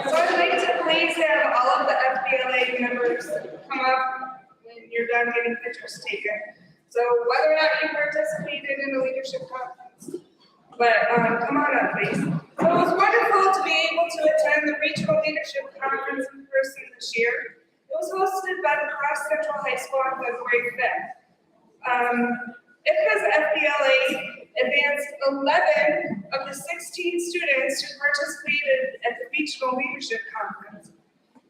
So I'd like to please have all of the Fbla members come up when you're done getting pictures taken. So whether or not you participated in the leadership conference, but come on up, please. So it was wonderful to be able to attend the regional leadership conference in person this year. It was hosted by the Cross Central High School on February 5th. Ithaca's Fbla advanced 11 of the 16 students who participated at the regional leadership conference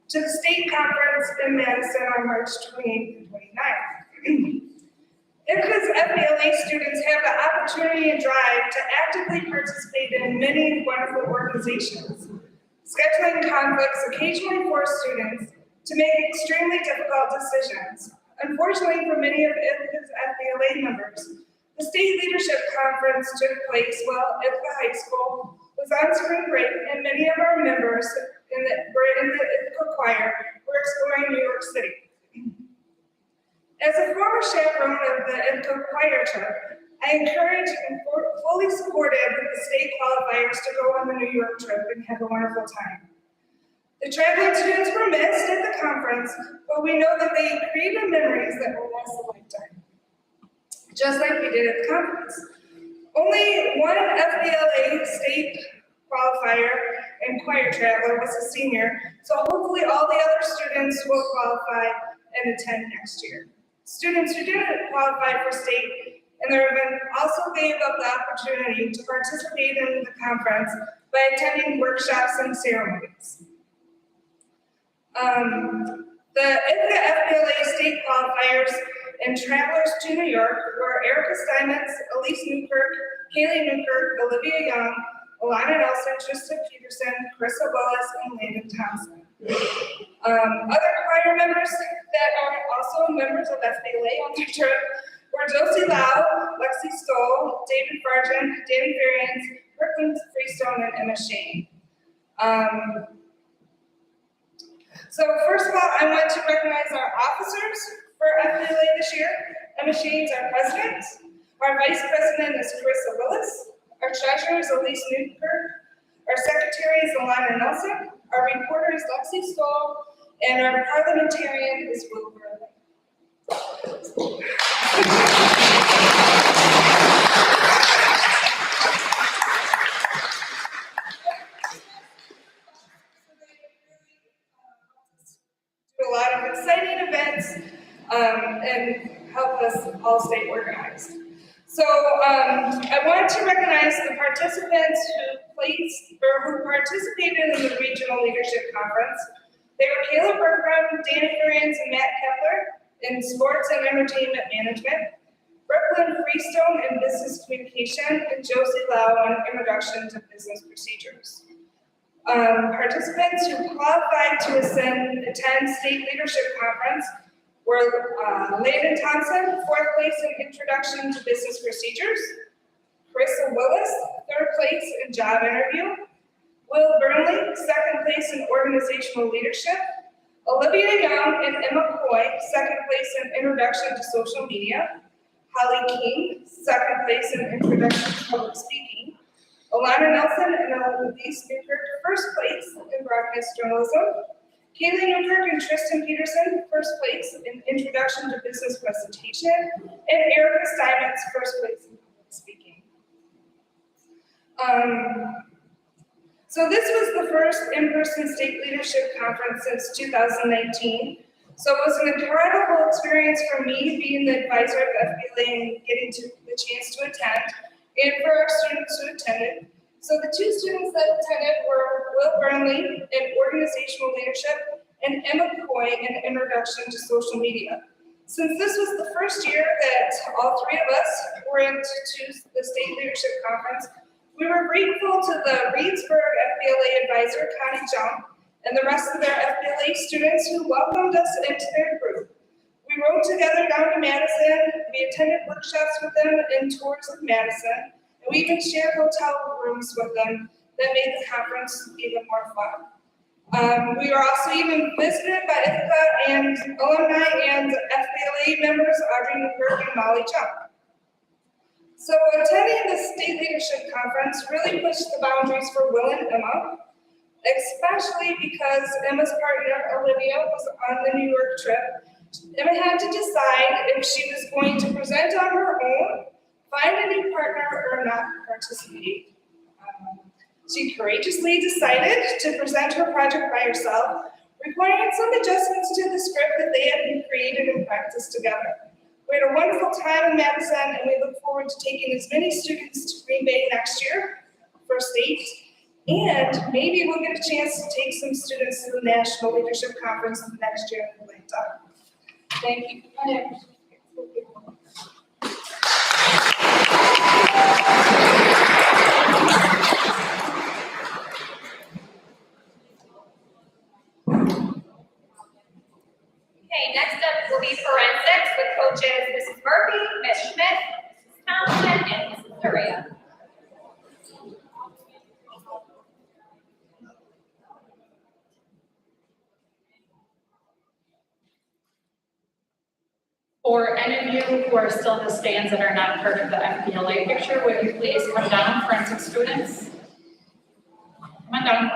to the state conference in Madison on March 28th and 29th. Ithaca's Fbla students have the opportunity and drive to actively participate in many wonderful organizations. Scheduling conflicts occasionally force students to make extremely difficult decisions. Unfortunately for many of Ithaca's Fbla members, the state leadership conference took place while Ithaca High School was on spring break, and many of our members were in the Ithaca choir were exploring New York City. As a former chaperone of the Ithaca choir trip, I encouraged and fully supported the state qualifiers to go on the New York trip and have a wonderful time. The traveling students were missed at the conference, but we know that they created memories that will last a lifetime, just like we did at the conference. Only one Fbla state qualifier and choir traveler was a senior, so hopefully all the other students will qualify and attend next year. Students who didn't qualify for state and their event also gave up the opportunity to participate in the conference by attending workshops and ceremonies. The Ithaca Fbla state qualifiers and travelers to New York were Erica Steinmetz, Elise Newkirk, Kaylee Newkirk, Olivia Young, Alana Nelson, Tristan Peterson, Carissa Willis, and Landon Thompson. Other choir members that are also members of Fbla on their trip were Josie Lau, Lexi Stoll, David Fargen, Danny Varians, Brooklyn Freestone, and Emma Shane. So first of all, I want to recognize our officers for Fbla this year. Emma Shane is our president. Our vice president is Carissa Willis. Our treasurer is Elise Newkirk. Our secretary is Alana Nelson. Our reporter is Lexi Stoll. And our parliamentarian is Will Burley. Do a lot of exciting events and help us all stay organized. So I want to recognize the participants who participated in the Regional Leadership Conference. They were Caleb Bergram, Dana Furians, and Matt Kepler in Sports and Entertainment Management, Brooklyn Freestone in Business Communication, and Josie Lau on Introduction to Business Procedures. Participants who qualified to attend State Leadership Conference were Landon Thompson, 4th place in Introduction to Business Procedures, Carissa Willis, 3rd place in Job Interview, Will Burnley, 2nd place in Organizational Leadership, Olivia Young and Emma Coy, 2nd place in Introduction to Social Media, Holly King, 2nd place in Introduction to Public Speaking, Alana Nelson and Elise Newkirk, 1st place in Broadcast Journalism, Kaylee Newkirk and Tristan Peterson, 1st place in Introduction to Business Presentation, and Erica Steinmetz, 1st place in Public Speaking. So this was the first in-person state leadership conference since 2019. So it was an incredible experience for me being the advisor of Fbla and getting the chance to attend, and for our students who attended. So the 2 students that attended were Will Burnley in Organizational Leadership and Emma Coy in Introduction to Social Media. Since this was the first year that all 3 of us were into the State Leadership Conference, we were grateful to the Reedsburg Fbla advisor, Connie Jump, and the rest of their Fbla students who welcomed us into their group. We rode together down to Madison, we attended workshops with them and tours of Madison, and we even shared hotel rooms with them that made the conference even more fun. We were also even visited by Ithaca and alumni and Fbla members, Aubrey Whedonfield and Molly Jump. So attending the State Leadership Conference really pushed the boundaries for Will and Emma, especially because Emma's partner, Olivia, was on the New York trip. Emma had to decide if she was going to present on her own, find a new partner, or not participate. She courageously decided to present her project by herself, requiring some adjustments to the script that they had created and practiced together. We had a wonderful time in Madison, and we look forward to taking as many students to Green Bay next year for state. And maybe we'll get a chance to take some students to the National Leadership Conference next year in Atlanta. Thank you. Okay, next up will be forensics with coaches Mrs. Murphy, Ms. Schmidt, Mrs. Thompson, and Mrs. Doria. For any of you who are still in the stands that are not part of the Fbla picture, would you please come down, forensic students? Come on down.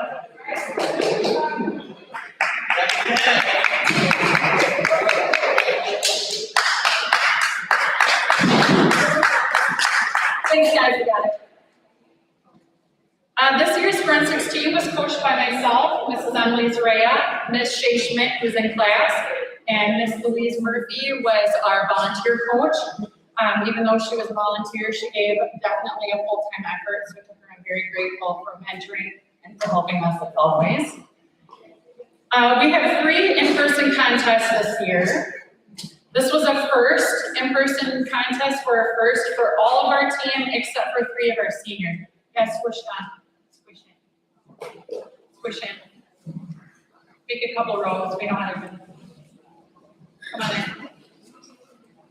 Thanks, guys, we got it. This year's forensics team was coached by myself, Mrs. Emily Zarea, Ms. Shay Schmidt, who's in class, and Ms. Louise Murphy was our volunteer coach. Even though she was a volunteer, she gave definitely a full-time effort, so to her I'm very grateful for mentoring and for helping us as always. We have 3 in-person contests this year. This was a first in-person contest for a first for all of our team except for 3 of our seniors. Yes, squish on. Squish in. Squish in. Make a couple rows. We don't have to. Come on in.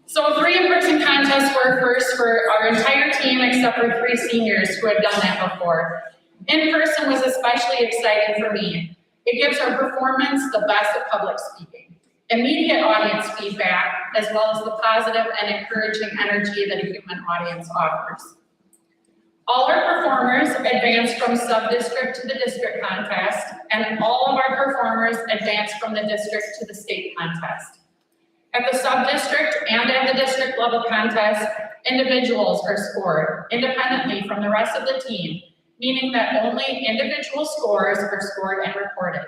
So 3 in-person contests were a first for our entire team except for 3 seniors who had done that before. In-person was especially exciting for me. It gives our performance the best of public speaking, immediate audience feedback, as well as the positive and encouraging energy that a human audience offers. All our performers advanced from sub-district to the district contest, and all of our performers advanced from the district to the state contest. At the sub-district and at the district level contest, individuals are scored independently from the rest of the team, meaning that only individual scores are scored and recorded.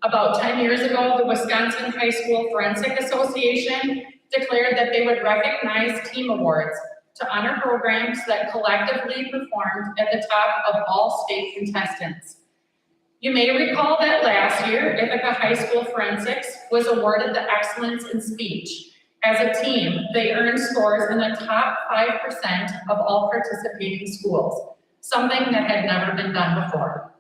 About 10 years ago, the Wisconsin High School Forensic Association declared that they would recognize team awards to honor programs that collectively performed at the top of all state contestants. You may recall that last year, Ithaca High School Forensics was awarded the Excellence in Speech. As a team, they earned scores in the top 5% of all participating schools, something that had never been done before.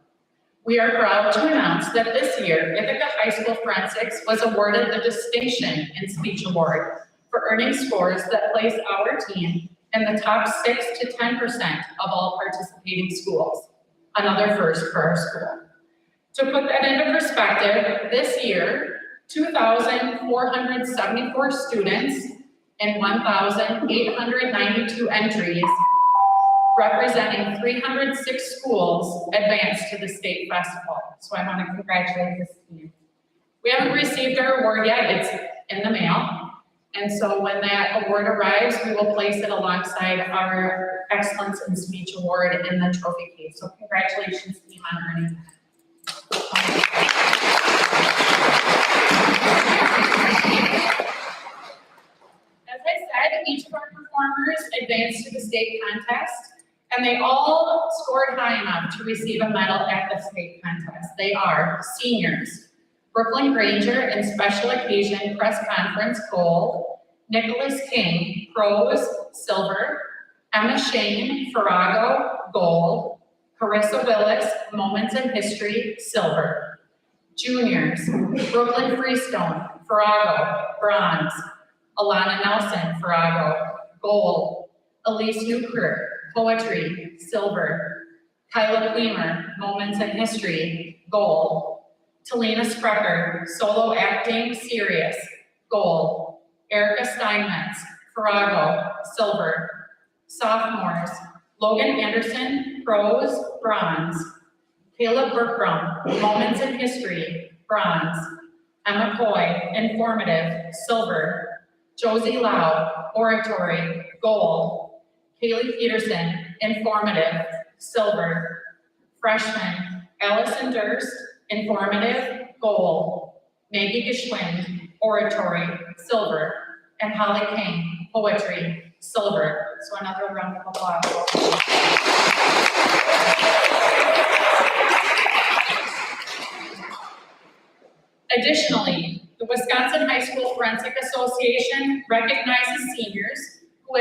We are proud to announce that this year, Ithaca High School Forensics was awarded the Distinction in Speech Award for earning scores that place our team in the top 6 to 10% of all participating schools, another first for our school. To put that into perspective, this year, 2,474 students and 1,892 entries, representing 306 schools, advanced to the state festival. So I want to congratulate this team. We haven't received our award yet, it's in the mail. And so when that award arrives, we will place it alongside our Excellence in Speech Award in the trophy case. So congratulations, team, on earning that. As I said, each of our performers advanced to the state contest, and they all scored high enough to receive a medal at the state contest. They are seniors: Brooklyn Grandeur in Special Occasion Press Conference, gold; Nicholas King, prose, silver; Emma Shane, Farrago, gold; Carissa Willis, Moments in History, silver; juniors: Brooklyn Freestone, Farrago, bronze; Alana Nelson, Farrago, gold; Elise Newkirk, poetry, silver; Kyla Weimer, Moments in History, gold; Talina Sprecher, solo acting, serious, gold; Erica Steinmetz, Farrago, silver; sophomores: Logan Anderson, prose, bronze; Caleb Berkram, Moments in History, bronze; Emma Coy, informative, silver; Josie Lau, oratory, gold; Kaylee Peterson, informative, silver; freshman: Allison Durst, informative, gold; Maggie Geschwind, oratory, silver; and Holly King, poetry, silver. So another round of applause. Additionally, the Wisconsin High School Forensic Association recognizes seniors who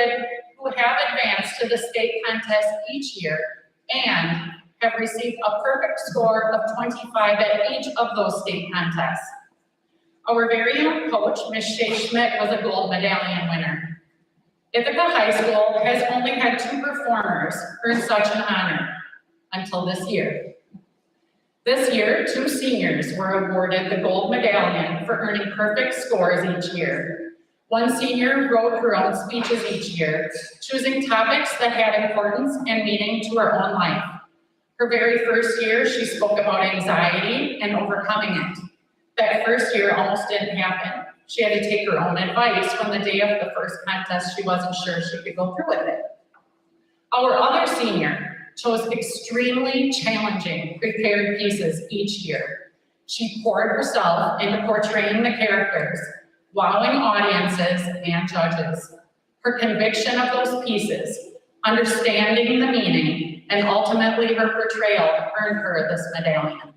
have advanced to the state contest each year and have received a perfect score of 25 at each of those state contests. Our very own coach, Ms. Shay Schmidt, was a gold medallion winner. Ithaca High School has only had 2 performers earn such an honor until this year. This year, 2 seniors were awarded the gold medallion for earning perfect scores each year. One senior wrote her own speeches each year, choosing topics that had importance and meaning to her own life. Her very first year, she spoke about anxiety and overcoming it. That first year almost didn't happen. She had to take her own advice from the day of the first contest. She wasn't sure she could go through with it. Our other senior chose extremely challenging prepared pieces each year. She poured herself into portraying the characters, wowing audiences and judges. Her conviction of those pieces, understanding the meaning, and ultimately her portrayal earned her this medallion.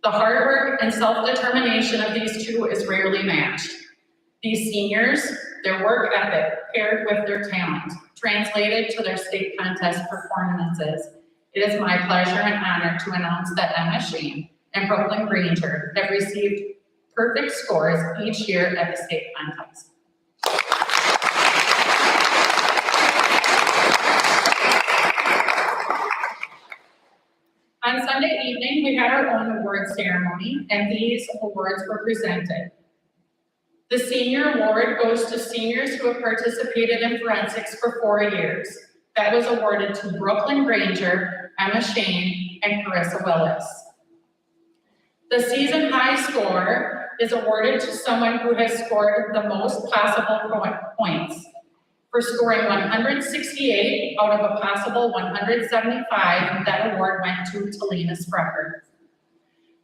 The hard work and self-determination of these two is rarely matched. These seniors, their work ethic paired with their talent, translated to their state contest performances. It is my pleasure and honor to announce that Emma Shane and Brooklyn Grainger have received perfect scores each year at the state contest. On Sunday evening, we had our own awards ceremony, and these awards were presented. The senior award goes to seniors who have participated in forensics for 4 years. That was awarded to Brooklyn Grainger, Emma Shane, and Carissa Willis. The season high score is awarded to someone who has scored the most possible points. For scoring 168 out of a possible 175, that award went to Talina Sprecher.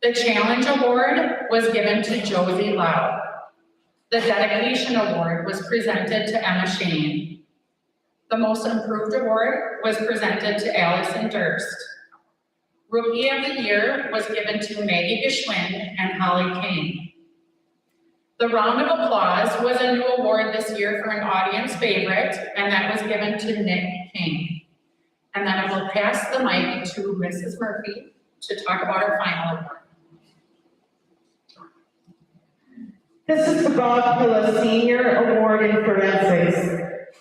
The challenge award was given to Josie Lau. The dedication award was presented to Emma Shane. The most improved award was presented to Allison Durst. Rookie of the year was given to Maggie Geschwind and Holly King. The round of applause was a new award this year for an audience favorite, and that was given to Nick King. And then I will pass the mic to Mrs. Murphy to talk about our final award. This is the Bob Pilla Senior Award in Forensics.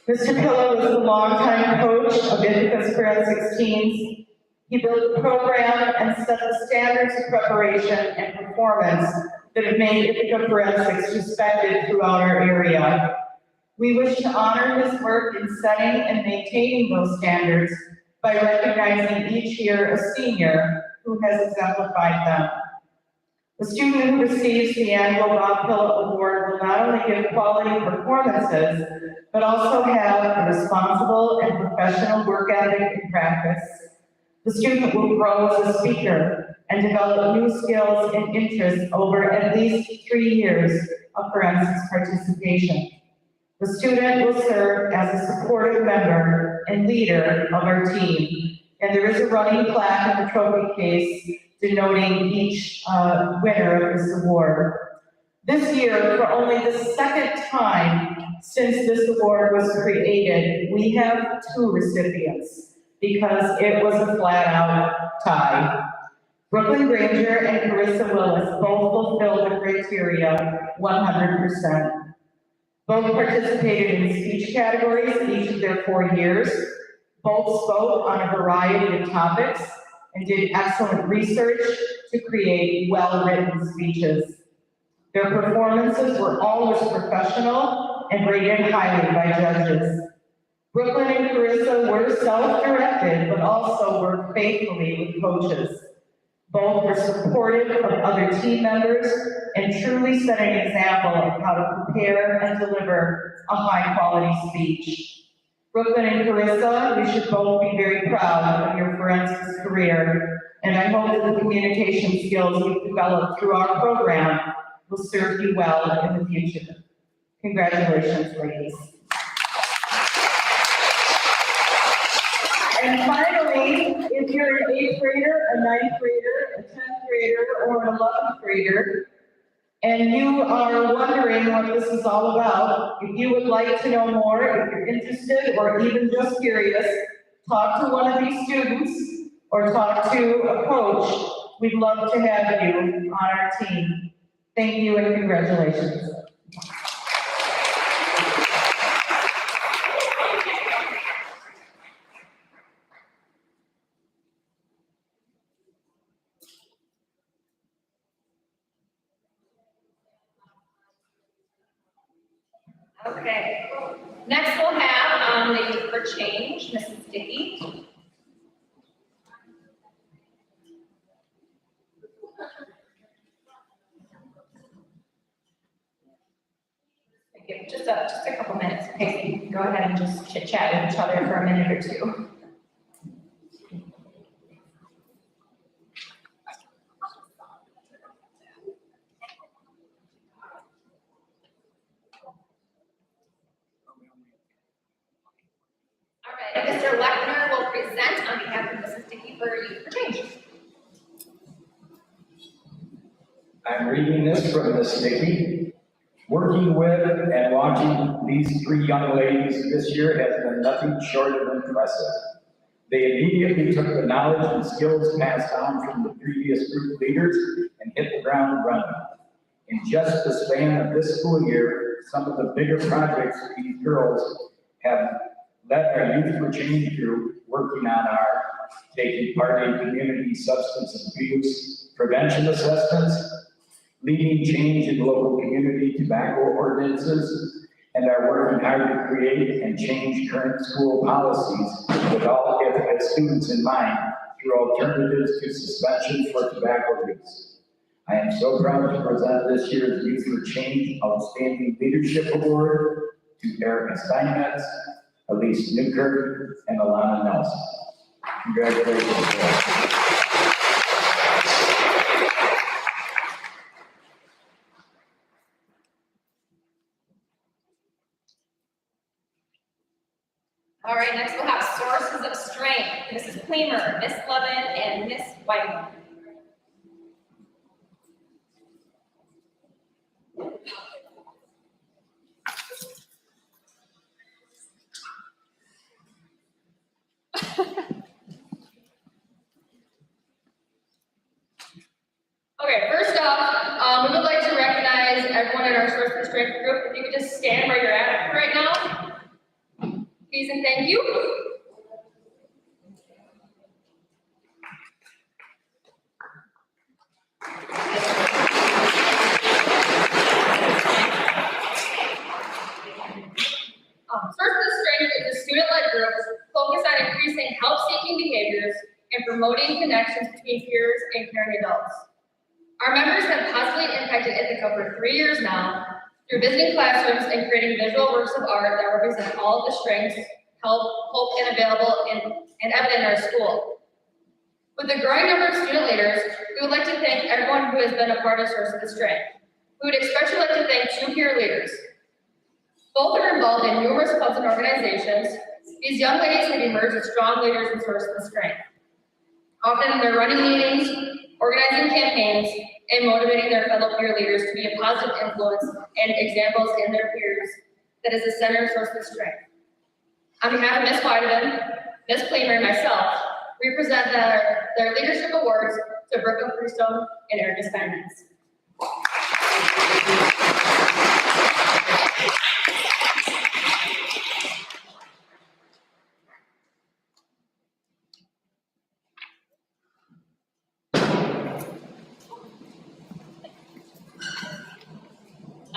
Mr. Pilla was the longtime coach of Ithaca's forensics teams. He built the program and set the standards of preparation and performance that have made Ithaca forensics respected throughout our area. We wish to honor his work in setting and maintaining those standards by recognizing each year a senior who has exemplified them. The student who receives the annual Bob Pilla Award will not only give quality performances, but also have a responsible and professional work ethic and practice. The student will grow as a speaker and develop new skills and interests over at least 3 years of forensics participation. The student will serve as a supportive member and leader of our team, and there is a running plaque in the trophy case denoting each winner of this award. This year, for only the second time since this award was created, we have 2 recipients because it was a flat-out tie. Brooklyn Grainger and Carissa Willis both fulfilled the criteria 100%. Both participated in speech categories each of their 4 years. Both spoke on a variety of topics and did excellent research to create well-written speeches. Their performances were always professional and rated highly by judges. Brooklyn and Carissa were self-directed, but also worked faithfully with coaches. Both were supportive of other team members and truly set an example of how to prepare and deliver a high-quality speech. Brooklyn and Carissa, you should both be very proud of your forensics career, and I hope that the communication skills you've developed through our program will serve you well in the future. Congratulations, ladies. And finally, if you're an 8th grader, a 9th grader, a 10th grader, or an 11th grader, and you are wondering what this is all about, if you would like to know more, if you're interested or even just curious, talk to one of these students or talk to a coach. We'd love to have you on our team. Thank you and congratulations. Okay, next we'll have the Youth for Change, Mrs. Dickey. just a couple minutes. Okay, go ahead and just chit chat with each other for a minute or two. All right, Mr. Lechner will present on behalf of Mrs. Dickey for Youth for Change. I'm reading this from Miss Dickey. Working with and watching these three young ladies this year has been nothing short of impressive. They immediately took the knowledge and skills passed on from the previous group leaders and hit the ground running. In just the span of this school year, some of the bigger projects these girls have led our Youth for Change group working on are taking part in community substance abuse prevention assessments, leading change in local community tobacco ordinances, and are working hard to create and change current school policies with all Ithaca students in mind through alternatives to suspension for tobacco use. I am so proud to present this year's Youth for Change Outstanding Leadership Award to Erica Steinmetz, Elise Newkirk, and Alana Nelson. Congratulations. All right, next we'll have sources of strength. Mrs. Klemer, Miss Levin, and Miss White. Okay, first off, we would like to recognize everyone in our source of strength group. If you could just stand where you're at right now. Please and thank you. Source of Strength is a student-led group focused on increasing help-seeking behaviors and promoting connections between peers and caring adults. Our members have positively impacted Ithaca for 3 years now through visiting classrooms and creating visual works of art that represent all of the strengths, hope, and available and evident in our school. With the growing number of student leaders, we would like to thank everyone who has been a part of Source of the Strength. We would especially like to thank 2 peer leaders. Both are involved in numerous clubs and organizations. These young ladies have emerged as strong leaders in Source of the Strength. Often they're running meetings, organizing campaigns, and motivating their fellow peer leaders to be a positive influence and examples in their peers that is the center of Source of the Strength. On behalf of Ms. Whitefield, Ms. Klemer, and myself, we present their leadership awards to Brooklyn Freestone and Erica Steinmetz.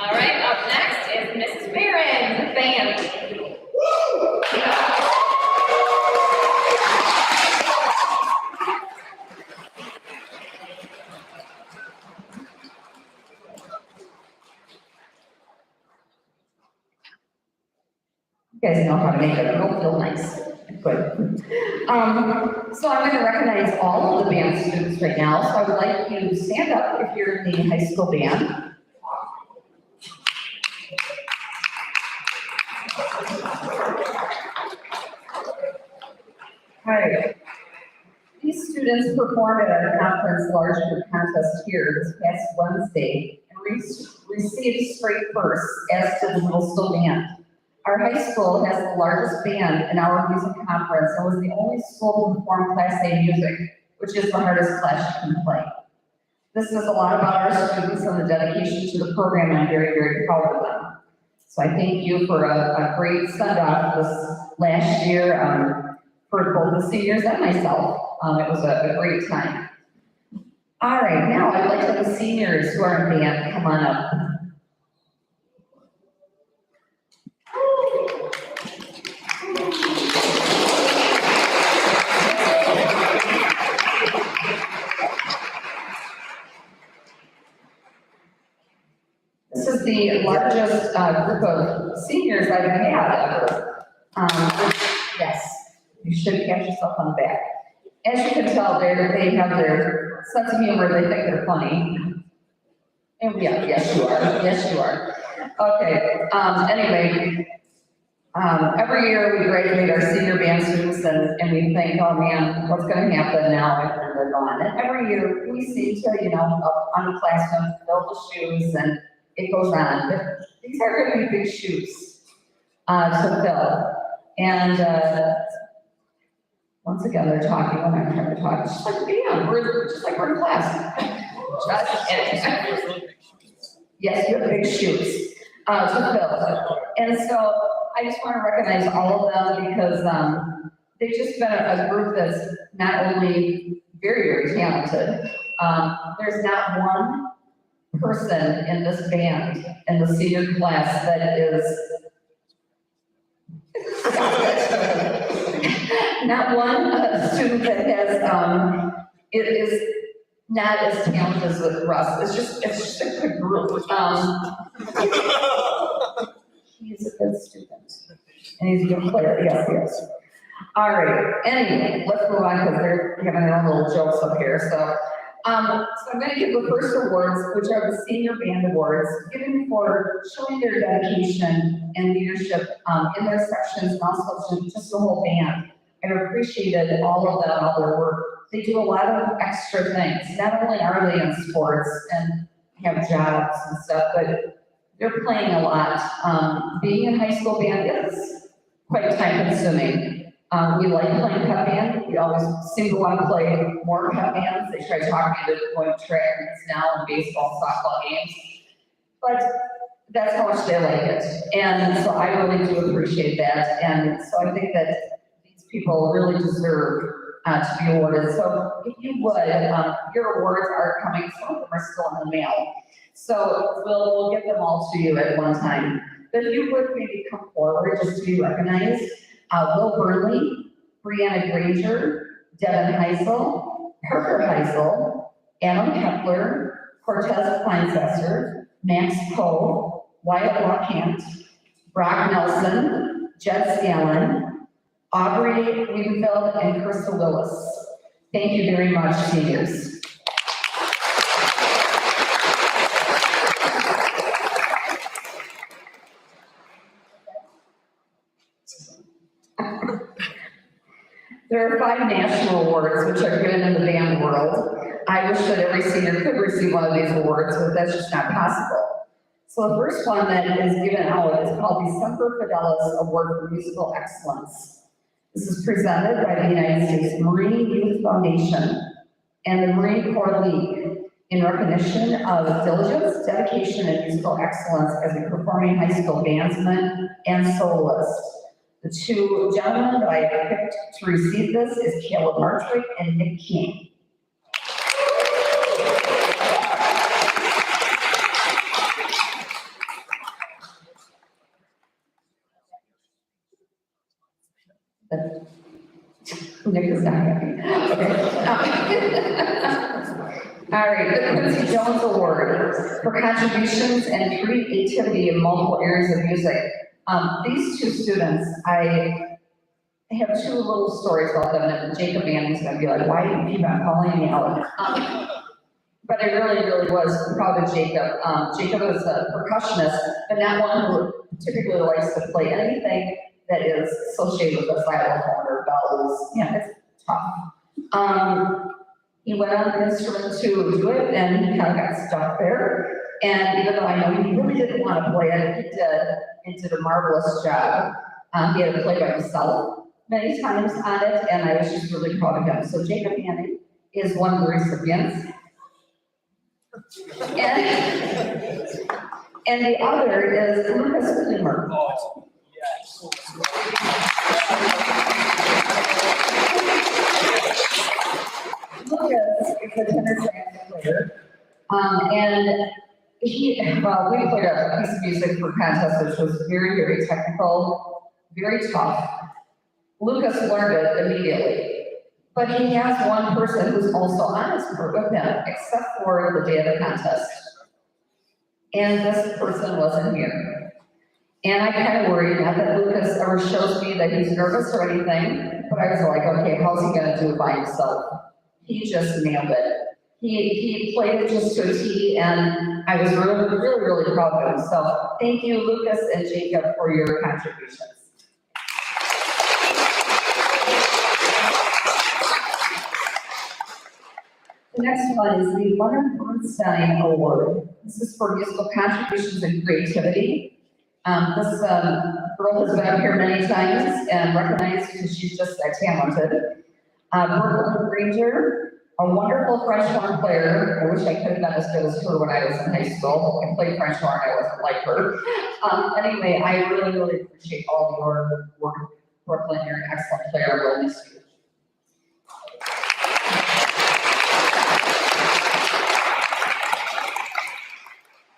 All right, up next is Mrs. Barron, band. You guys know how to make it feel nice. Good. So I'm going to recognize all of the band students right now. So I would like you to stand up if you're in the high school band. All right. These students performed at our conference large group contest here this past Wednesday and received straight firsts, as did the middle school band. Our high school has the largest band in our music conference and was the only school to perform Class A music, which is the hardest class you can play. This says a lot about our students and the dedication to the program, and I'm very, very proud of them. So I thank you for a great send-off this last year for both the seniors and myself. It was a great time. All right, now I'd like to have the seniors who are in band come on up. This is the largest group of seniors I've had ever. Yes, you should catch yourself on the back. As you can tell, they have their sense of humor, they think they're funny. And yeah, yes you are, yes you are. Okay, anyway, every year we graduate our senior band students and we think, oh man, what's gonna happen now after they're gone? And every year we seem to, up on the classroom, fill the shoes and it goes on. But these are gonna be big shoes to fill. And once again, they're talking when I'm trying to talk. It's just like, yeah, we're in class. Just kidding. Yes, you have big shoes to fill. And so I just want to recognize all of them because they've just been a group that's not only very, very talented. There's not one person in this band in the senior class that is not one student that has it is not as talented as with Russ. It's just a good group. He's a good student. And he's a good player. Yes. All right. Anyway, let's move on because they're having their own little jokes up here. So I'm going to give the first awards, which are the Senior Band Awards, given for showing their dedication and leadership in their sections and also to just the whole band. I've appreciated all of them, all their work. They do a lot of extra things. Not only are they in sports and have jobs and stuff, but they're playing a lot. Being in high school band is quite time consuming. We like playing pep band. We always seem to want to play more pep bands. They try talking to going to track meets now and baseball, softball games. But that's how much they like it. And so I really do appreciate that. And so I think that these people really deserve to be awarded. So if you would, your awards are coming, some of them are still in the mail. So we'll get them all to you at one time. But if you would maybe come forward just to be recognized, Will Burnley, Brianna Grandeur, Devin Heisel, Parker Heisel, Adam Kepler, Cortez Kleinsesser, Max Poe, Wyatt Lockhant, Brock Nelson, Jed Scanlan, Aubrey Whedonfield, and Crystal Willis. Thank you very much, seniors. There are 5 national awards which are given in the band world. I wish that every senior could receive one of these awards, but that's just not possible. So the first one that is given out is called the Fidelis Award for Musical Excellence. This is presented by the United States Marine Youth Foundation and the Marine Corps League in recognition of diligence, dedication, and musical excellence as a performing high school bandsman and soloist. The 2 gentlemen that I picked to receive this is Caleb Marchwick and Nick King. Nick is not happy. Okay. All right, the Quincy Jones Award for contributions and creativity in multiple areas of music. These 2 students, I have 2 little stories about them, and Jacob Manning's gonna be like, why do you keep on calling me out? But I really was proud of Jacob. Jacob is a percussionist, but not one who typically likes to play anything that is associated with a xylophone or bells. Yeah, it's tough. He went on the instrument to do it, and he kind of got stuck there. And even though I know he really didn't want to play it, he did a marvelous job. He had to play by himself many times on it, and I was just really proud of him. So Jacob Manning is one of the recipients. And the other is Lucas Klimer. Oh, yes. Lucas is a tenor sax player. And we played a piece of music for contest, which was very, very technical, very tough. Lucas learned it immediately, but he has one person who's also on his part with him, except for the day of the contest. And this person wasn't here. And I kind of worried, not that Lucas ever shows me that he's nervous or anything, but I was like, okay, how's he gonna do it by himself? He just nailed it. He played it just to a T, and I was really, really, really proud of him. So thank you, Lucas and Jacob, for your contributions. The next one is the Leonard Bernstein Award. This is for musical contributions and creativity. This girl has been up here many times and recognized because she's just that talented. Grandeur, a wonderful French horn player. I wish I could have done as good as her when I was in high school. I played French horn, I wasn't like her. Anyway, I really, really appreciate all your work, Brooklyn. You're an excellent player, we'll miss you.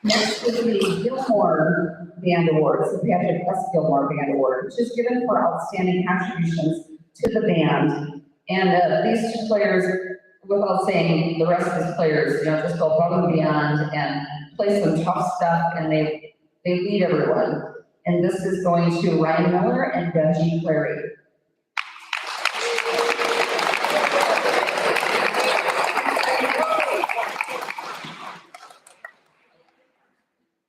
Next is the Gilmore Band Awards, the Patrick S. Gilmore Band Award, which is given for outstanding contributions to the band. And these two players, without saying the rest of these players, just go above and beyond and play some tough stuff, and they lead everyone. And this is going to Ryan Miller and Benji Clary.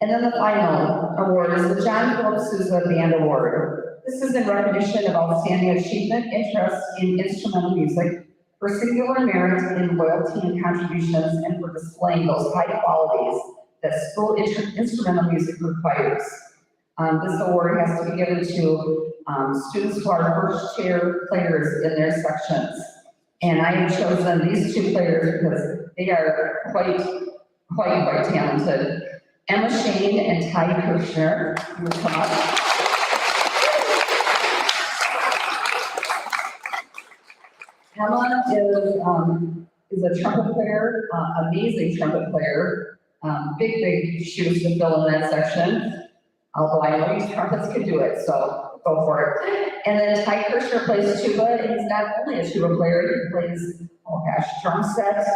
And then the final award is the John Philip Souza Band Award. This is in recognition of outstanding achievement, interest in instrumental music, for singular merit in loyalty and contributions, and for displaying those high qualities that school instrumental music requires. This award has to be given to students who are first chair players in their sections. And I have chosen these two players because they are quite talented. Emma Shane and Ty Kirshner, who will come up. Emma is a trumpet player, amazing trumpet player, big shoes to fill in that section. Although I know these trumpets can do it, so go for it. And then Ty Kirshner plays tuba, and he's not only a tuba player, he plays, drum set,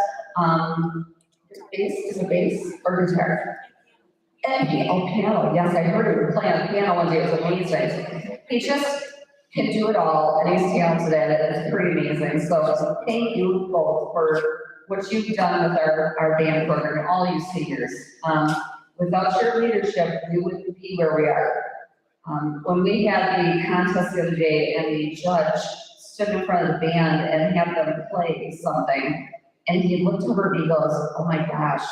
bass or guitar. And piano, yes, I heard him play on piano one day, it was amazing. He just can do it all, and he's talented at it, it's pretty amazing. So thank you both for what you've done with our band program, all you seniors. Without your leadership, we wouldn't be where we are. When we had the contest the other day, and the judge stood in front of the band and had them play something, and he looked over and he goes, oh my gosh,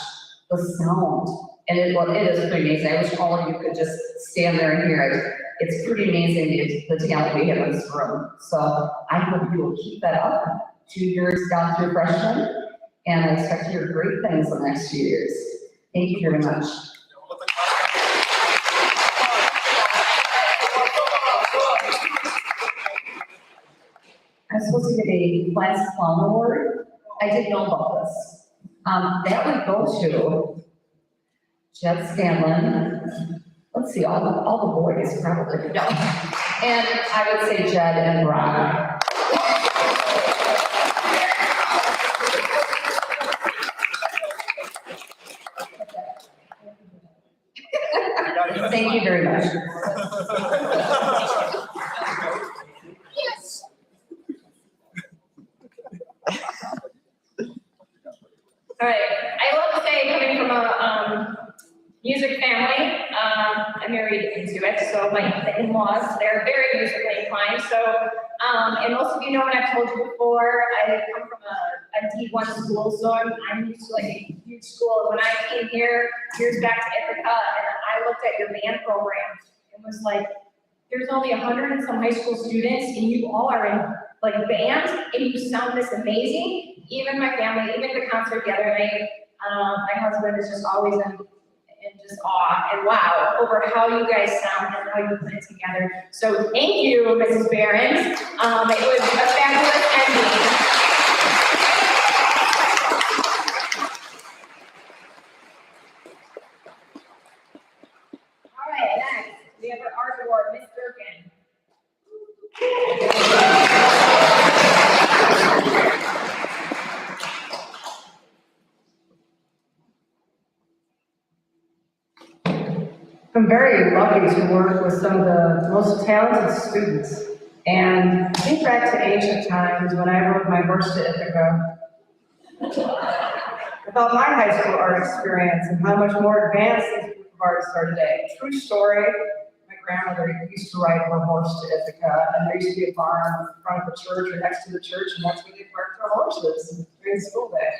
the sound. And it is pretty amazing. I wish all of you could just stand there and hear it. It's pretty amazing, the talent we have in this room. So I hope you will keep that up. 2 years down through freshman, and I expect to hear great things in the next 2 years. Thank you very much. I'm supposed to get a Class Clown Award. I didn't know about this. That would go to Jed Scanlan. Let's see, all the boys probably. No. And I would say Jed and Brock. Thank you very much. Yes. All right, I love to say, coming from a music family, I'm married into it, so the in-laws, they're very musically inclined. So, and most of you know, and I've told you before, I come from a D1 school, so I'm used to like a huge school. When I came here years back to Ithaca, and I looked at your band program, it was like, there's only 100 and some high school students, and you all are in like band, and you sound this amazing. Even my family, even the concert the other night, my husband is just always in just awe and wow over how you guys sound and how you put it together. So thank you, Mrs. Behrens. It was a fabulous ending. All right, next we have our art award, Miss Durkin. I'm very lucky to work with some of the most talented students. And I think back to ancient times when I rode my horse to Ithaca. About my high school art experience and how much more advanced these group of artists are today. True story, my grandmother used to ride her horse to Ithaca, and there used to be a barn in front of the church or next to the church, and that's where they parked their horses during the school day.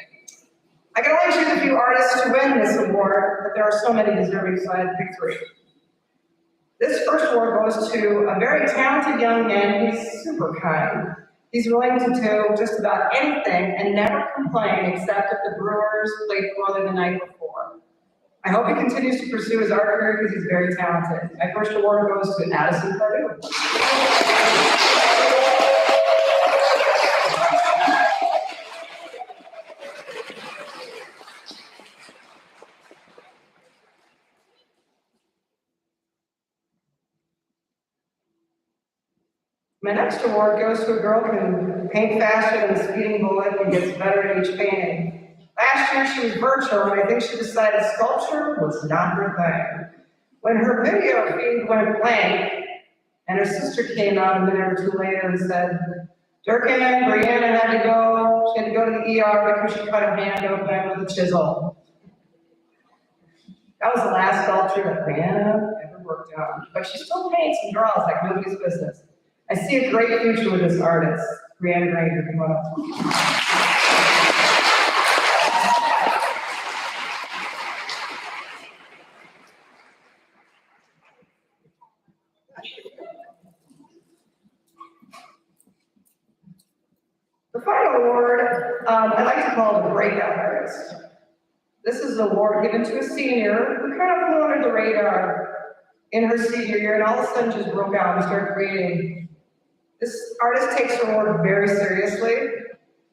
I can only choose a few artists to win this award, but there are so many deserving, so I had to pick 3. This first award goes to a very talented young man. He's super kind. He's willing to do just about anything and never complain except if the Brewers played poorly the night before. I hope he continues to pursue his art career because he's very talented. My first award goes to Addison Purdue. My next award goes to a girl who can paint faster than a speeding bullet and gets better at each painting. Last year she was virtual, and I think she decided sculpture was not her thing. When her video feed went blank, and her sister came out a minute or 2 later and said, Durkin, Brianna had to go. She had to go to the ER because she cut her hand open with a chisel. That was the last sculpture that Brianna ever worked on, but she still paints and draws like nobody's business. I see a great future with this artist. Brianna Grandeur, come on up. The final award, I like to call the Breakout Artist. This is an award given to a senior who kind of flew under the radar in her senior year and all of a sudden just broke out and started creating. This artist takes her award very seriously.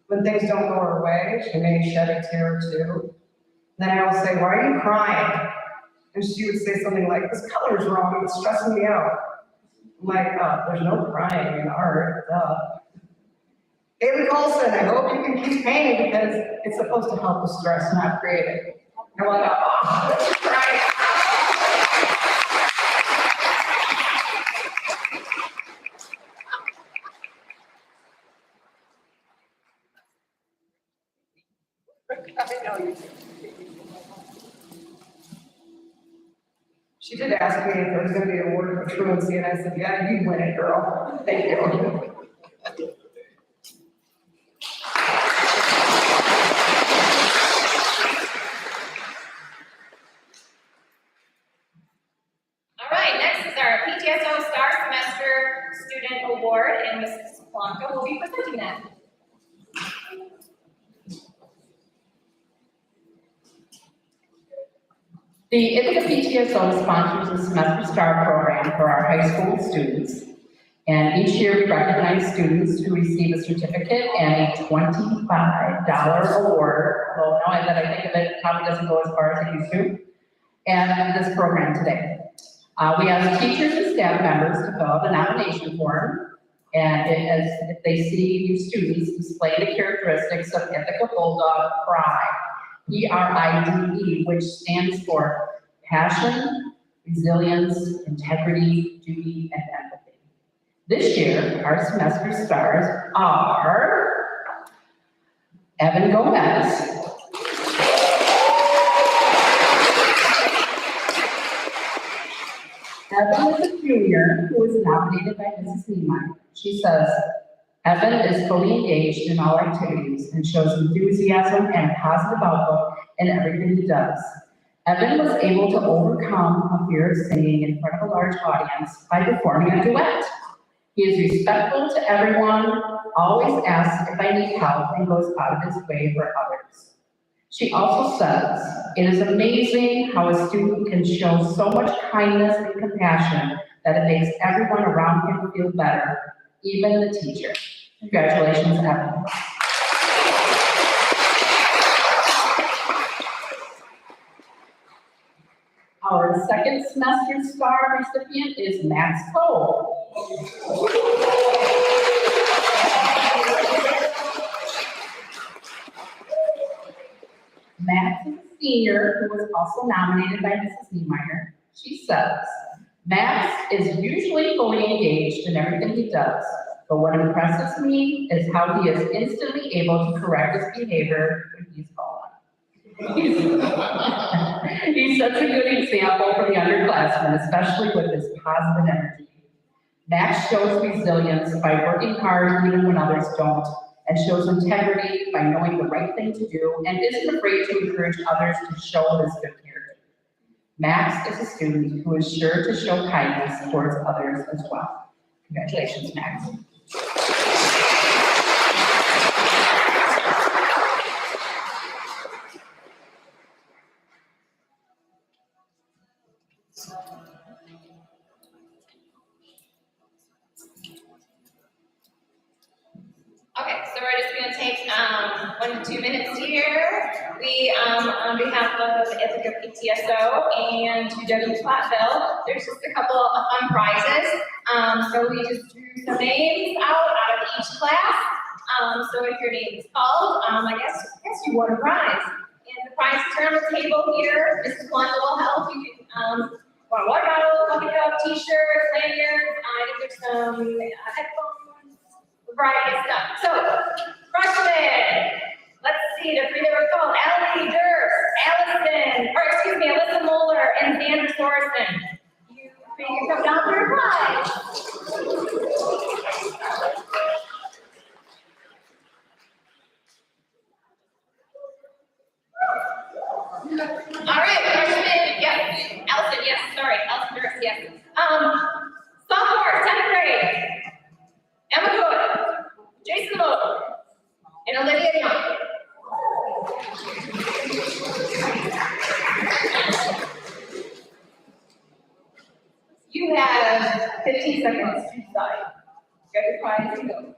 When things don't go her way, she may shed a tear or two. Then I will say, why are you crying? And she would say something like, this color is wrong, it's stressing me out. I'm like, there's no crying in art, duh. Haley Colson, I hope you can keep painting because it's supposed to help with stress, not create it. And I'm like, oh, crying. She did ask me if there was going to be an award for truancy, and I said, yeah, you win it, girl. Thank you. All right, next is our Ptso Star Semester Student Award, and Mrs. Blanca will be presenting that. The Ithaca Ptso sponsors the Semester Star program for our high school students. And each year we recognize students who receive a certificate and a $25 award. Although now that I think of it, it probably doesn't go as far as it used to. And this program today. We ask teachers and staff members to fill out a nomination form. And if they see you students display the characteristics of Ithaca Bulldog Pride. PRIDE, which stands for passion, resilience, integrity, duty, and empathy. This year, our semester stars are Evan Gomez, Evan is a junior who was nominated by Mrs. Niemeyer. She says, Evan is fully engaged in all activities and shows enthusiasm and a positive outlook in everything he does. Evan was able to overcome a fear of singing in front of a large audience by performing a duet. He is respectful to everyone, always asks if I need help, and goes out of his way for others. She also says, it is amazing how a student can show so much kindness and compassion that it makes everyone around him feel better, even the teacher. Congratulations, Evan. Our second semester star recipient is Max Cole. Max is a senior who was also nominated by Mrs. Niemeyer. She says, Max is usually fully engaged in everything he does, but what impresses me is how he is instantly able to correct his behavior when he's fallen. He's such a good example for the underclassmen, especially with his positive energy. Max shows resilience by working hard even when others don't, and shows integrity by knowing the right thing to do, and isn't afraid to encourage others to show his good character. Max is a student who is sure to show kindness towards others as well. Congratulations, Max. Okay, so we're just gonna take 1 to 2 minutes here. We, on behalf of Ithaca Ptso and UW Platteville, there's just a couple of fun prizes. So we just drew some names out of each class. So if your name is called, I guess you won a prize. And the prizes are on the table here. Mrs. Wanda will help. You can, want a water bottle, coffee cup, t-shirt, lanyard. I think there's some headphones. Variety of stuff. So, freshmen, let's see, the three that were called, Allie Durst, Alyssa Moeller, and Xander Sorensen. You can come down for your prize. All right, freshmen, yes, Allison, yes, sorry, Allison Durst, yes. Sophomore, 10th grade. Emma Cook, Jason Lowe, and Olivia Young. You have 15 seconds to decide. Get your prize and go.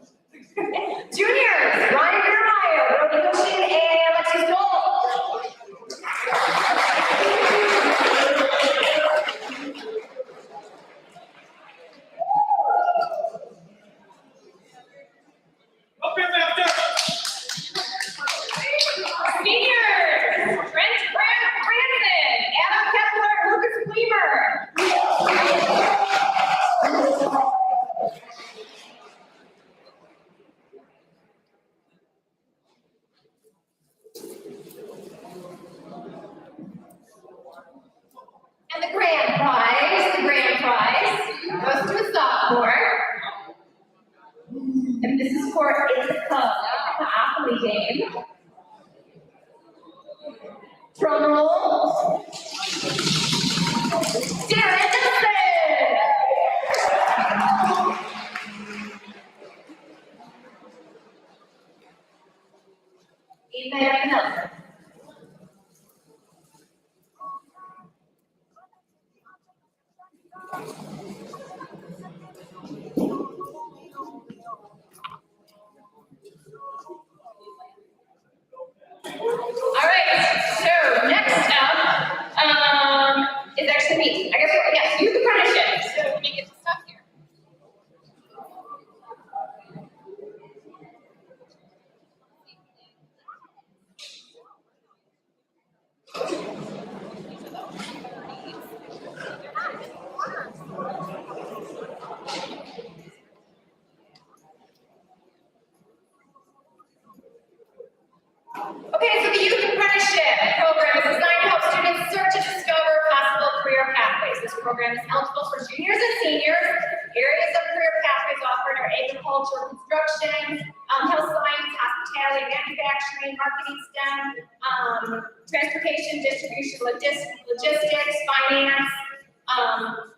Juniors, Ryan Jeremiah, Brody Hushin, and Alexis Dole. And the grand prize goes to a sophomore. And this is for Ithaca Apprenticeship game. Drum roll. Darren Nelson. Darren Nelson. All right, so next up is actually me. I guess, yes, youth apprenticeship. So let me get the stuff here. Okay, so the Youth Apprenticeship Program is designed to help students search and discover possible career pathways. This program is eligible for juniors and seniors. Areas of career pathways offered are agriculture, construction, health science, hospitality, manufacturing, marketing, STEM, transportation, distribution, logistics, finance.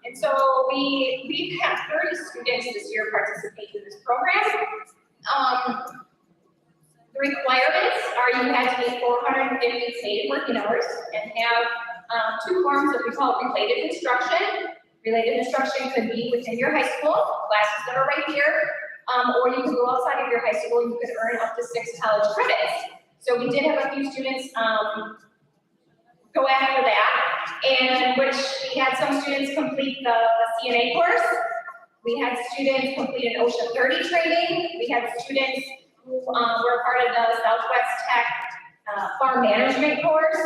And so we've had 30 students this year participate in this program. The requirements are you had to meet 450 paid working hours and have 2 forms of we call related instruction. Related instruction could be within your high school, classes that are right here, or you could go outside of your high school and you could earn up to 6 college credits. So we did have a few students go after that, and which we had some students complete the CNA course. We had students complete an OSHA 30 training. We had students who were part of the Southwest Tech farm management course,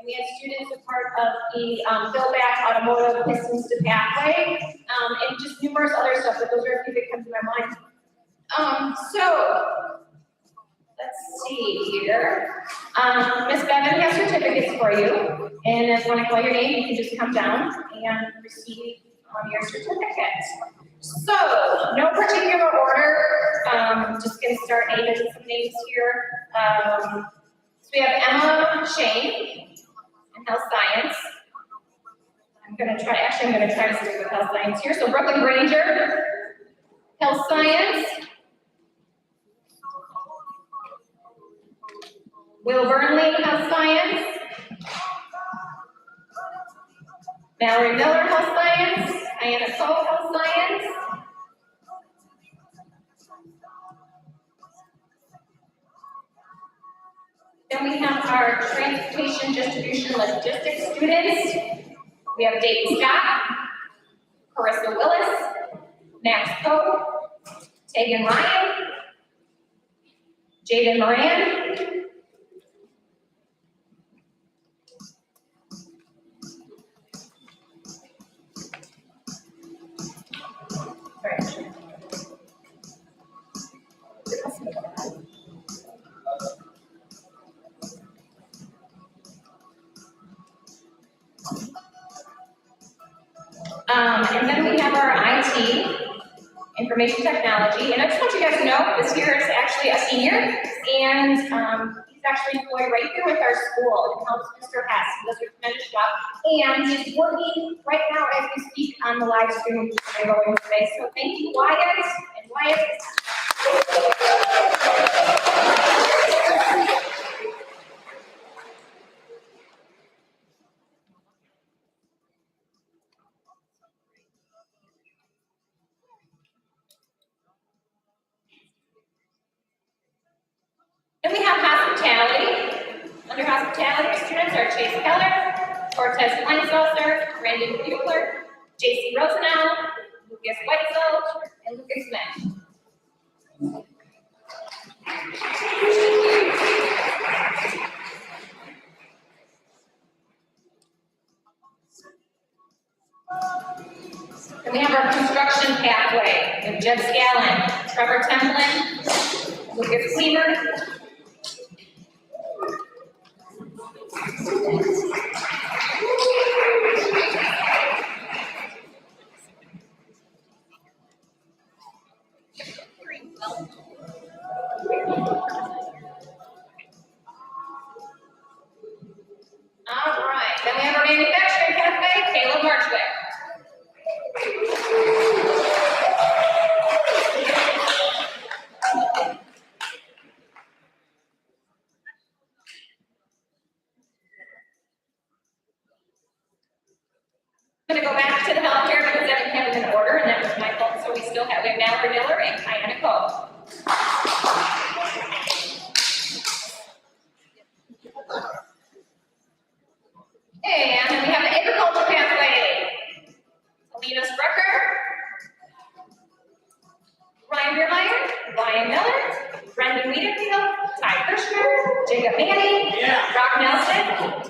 And we had students as part of the Fbla automotive pistons to pathway, and just numerous other stuff, but those are a few that come to my mind. So, let's see here. Miss Bevan has certificates for you, and if when I call your name, you can just come down and receive your certificate. So, no particular order, just gonna start naming some names here. So we have Emma Shane in health science. I'm gonna try to stick with health science here. So Brooklyn Grandeur, health science. Will Burnley, health science. Mallory Miller, health science. Diana Cole, health science. Then we have our transportation distribution logistics students. We have Dayton Scott, Carissa Willis, Max Poe, Tegan Ryan, Jaden Moran, and then we have our IT, information technology, and I just want you guys to know this year is actually a senior, and he's actually employed right here with our school. It helps Mr. Hess, he does a tremendous job, and he's working right now as we speak on the live stream we're going today. So thank you, Wyatt, and Wyatt. Then we have hospitality. Under hospitality, students are Chase Keller, Cortez Linesaucer, Brandon Buechler, JC Rosenau, Lucas Weitzel, and Lucas Smith. Then we have our construction pathway with Jeb Scanlan, Trevor Templin, Lucas Cleaver, all right, then we have our manufacturing cafe, Caleb Marchwick. I'm going to go back to the healthcare because I didn't have them in order, and that was my fault. So we still have Mallory Miller and Diana Cole. And then we have the agriculture pathway. Alina Sprecher, Ryan Biermeyer, Ryan Miller, Brendan Wiedenfield, Ty Kirshner, Jacob Manning, Brock Nelson.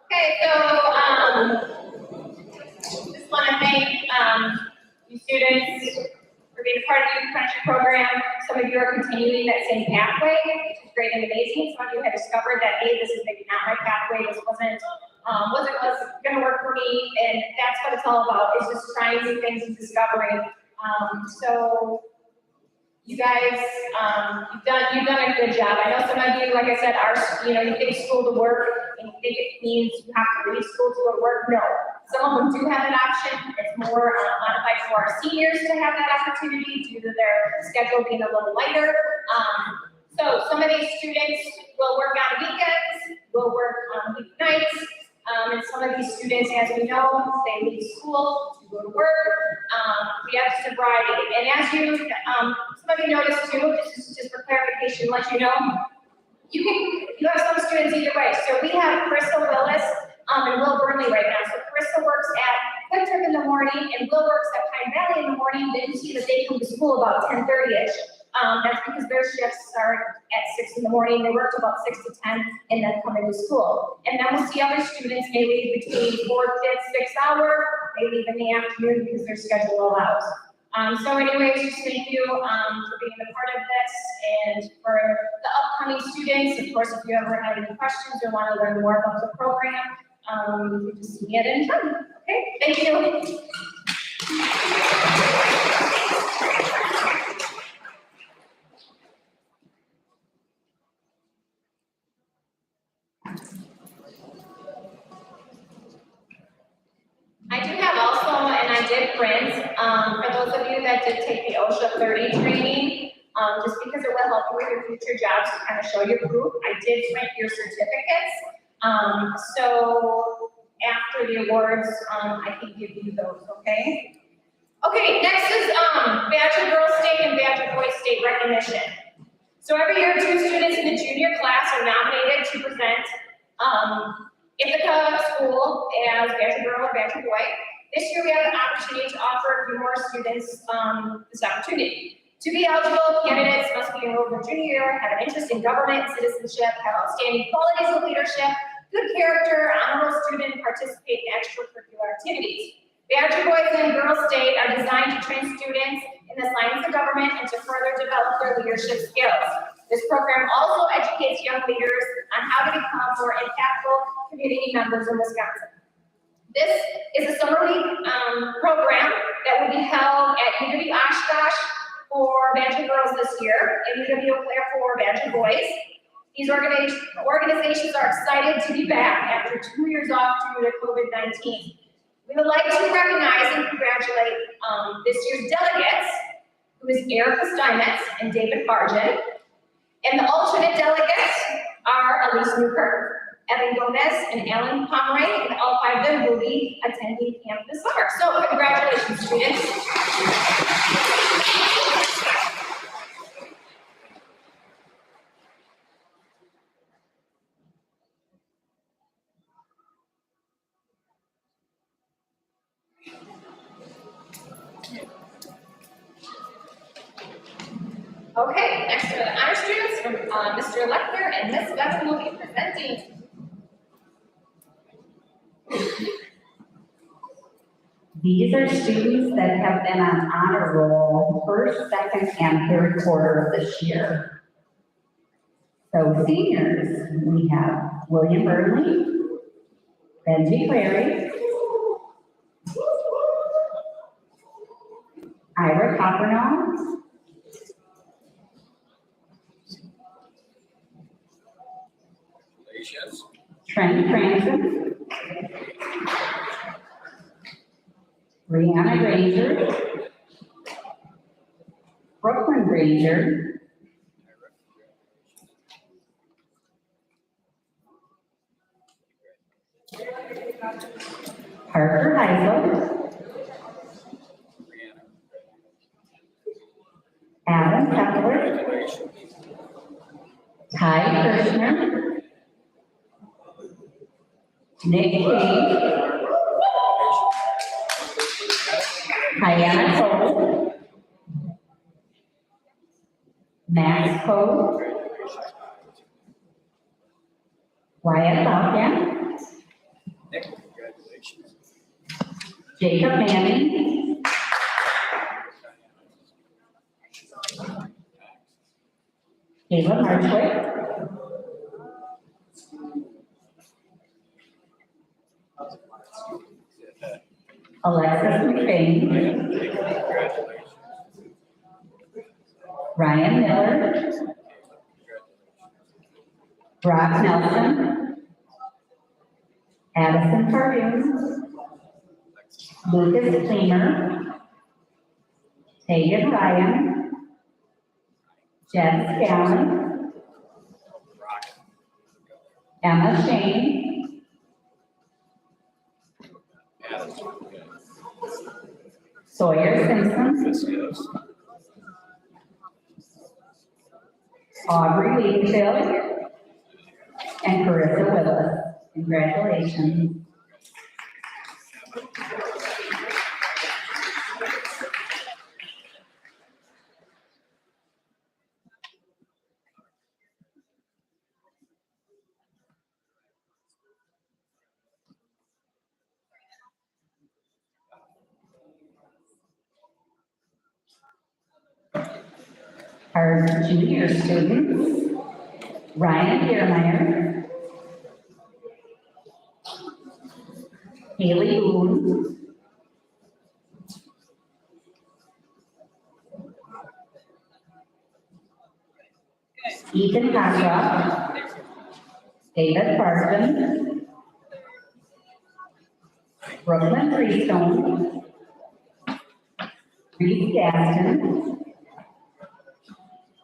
Okay, so just want to thank you students for being a part of the Youth Apprenticeship program. Some of you are continuing that same pathway, which is great and amazing. Some of you have discovered that, hey, this is maybe not my pathway, this wasn't going to work for me, and that's what it's all about, is just trying new things and discovering So you guys, you've done a good job. I know some of you, like I said, you think school to work and you think it means you have to leave school to go to work. No, some of them do have that option. It's more modified for our seniors to have that opportunity due to their schedule being a little lighter. So some of these students will work on weekends, will work on weeknights, and some of these students, as we know, they leave school to go to work. We have just a variety. And as some of you noticed too, just for clarification, let you know, you have some students either way. So we have Crystal Willis and Will Burnley right now. So Crystal works at Quick Trip in the morning and Will works at Pine Valley in the morning. Then you see that they come to school about 10:30ish. That's because their shifts start at 6 in the morning. They work till about 6 to 10 and then come into school. And then we'll see other students may leave between 4 to 6 hours. They leave in the afternoon because their schedule allows. So anyways, just thank you for being a part of this. And for the upcoming students, of course, if you ever have any questions or want to learn more about the program, you can just see me at any time. Okay, thank you. I do have also, and I did print, for those of you that did take the OSHA 30 training, just because it will help you with your future jobs to kind of show your proof, I did print your certificates. So after the awards, I can give you those, okay? Okay, next is Badger Girls State and Badger Boys State recognition. So every year, 2 students in the junior class are nominated to present Ithaca School as Badger Girl or Badger Boy. This year we have the opportunity to offer a few more students this opportunity. To be eligible, candidates must be enrolled in junior year, have an interest in government and citizenship, have outstanding qualities of leadership, good character, honorable student, and participate in extracurricular activities. Badger Boys and Girls State are designed to train students in the science of government and to further develop their leadership skills. This program also educates young leaders on how to become more impactful community members in Wisconsin. This is a summer week program that will be held at UW Oshkosh for Badger Girls this year and UW Eau Claire for Badger Boys. These organizations are excited to be back after 2 years off due to COVID-19. We would like to recognize and congratulate this year's delegates, who is Erica Steinmetz and David Fargen. And the alternate delegates are Elise Newkirk, Evan Gomez, and Alan Pomeroy, and all 5 of them will be attending camp this summer. So congratulations, students. Okay, next are the honor students from Mr. Lechner and Ms. Bevan will be presenting. These are students that have been on honor roll 1st, 2nd, and 3rd quarter of this year. So seniors, we have William Burnley, Benji Clary, Ira Coppernall, Trent Cranston, Brianna Granger, Brooklyn Granger, Parker Heisel, Adam Kepler, Ty Kirshner, Nick Cage, Diana Cole, Max Cole, Wyatt Falcon, Jacob Manning, Caleb Marchwick, Alexis McBain, Ryan Miller, Brock Nelson, Addison Fargoon, Lucas Klemer, Tegan Ryan, Jen Scanlan, Emma Shane, Sawyer Simpson, Aubrey Whedonfield, and Carissa Willis. Congratulations. Our junior students, Ryan Deermeyer, Haley Boone, Ethan Hasselhoff, David Parsons, Brooklyn Freestone, Reese Gaston,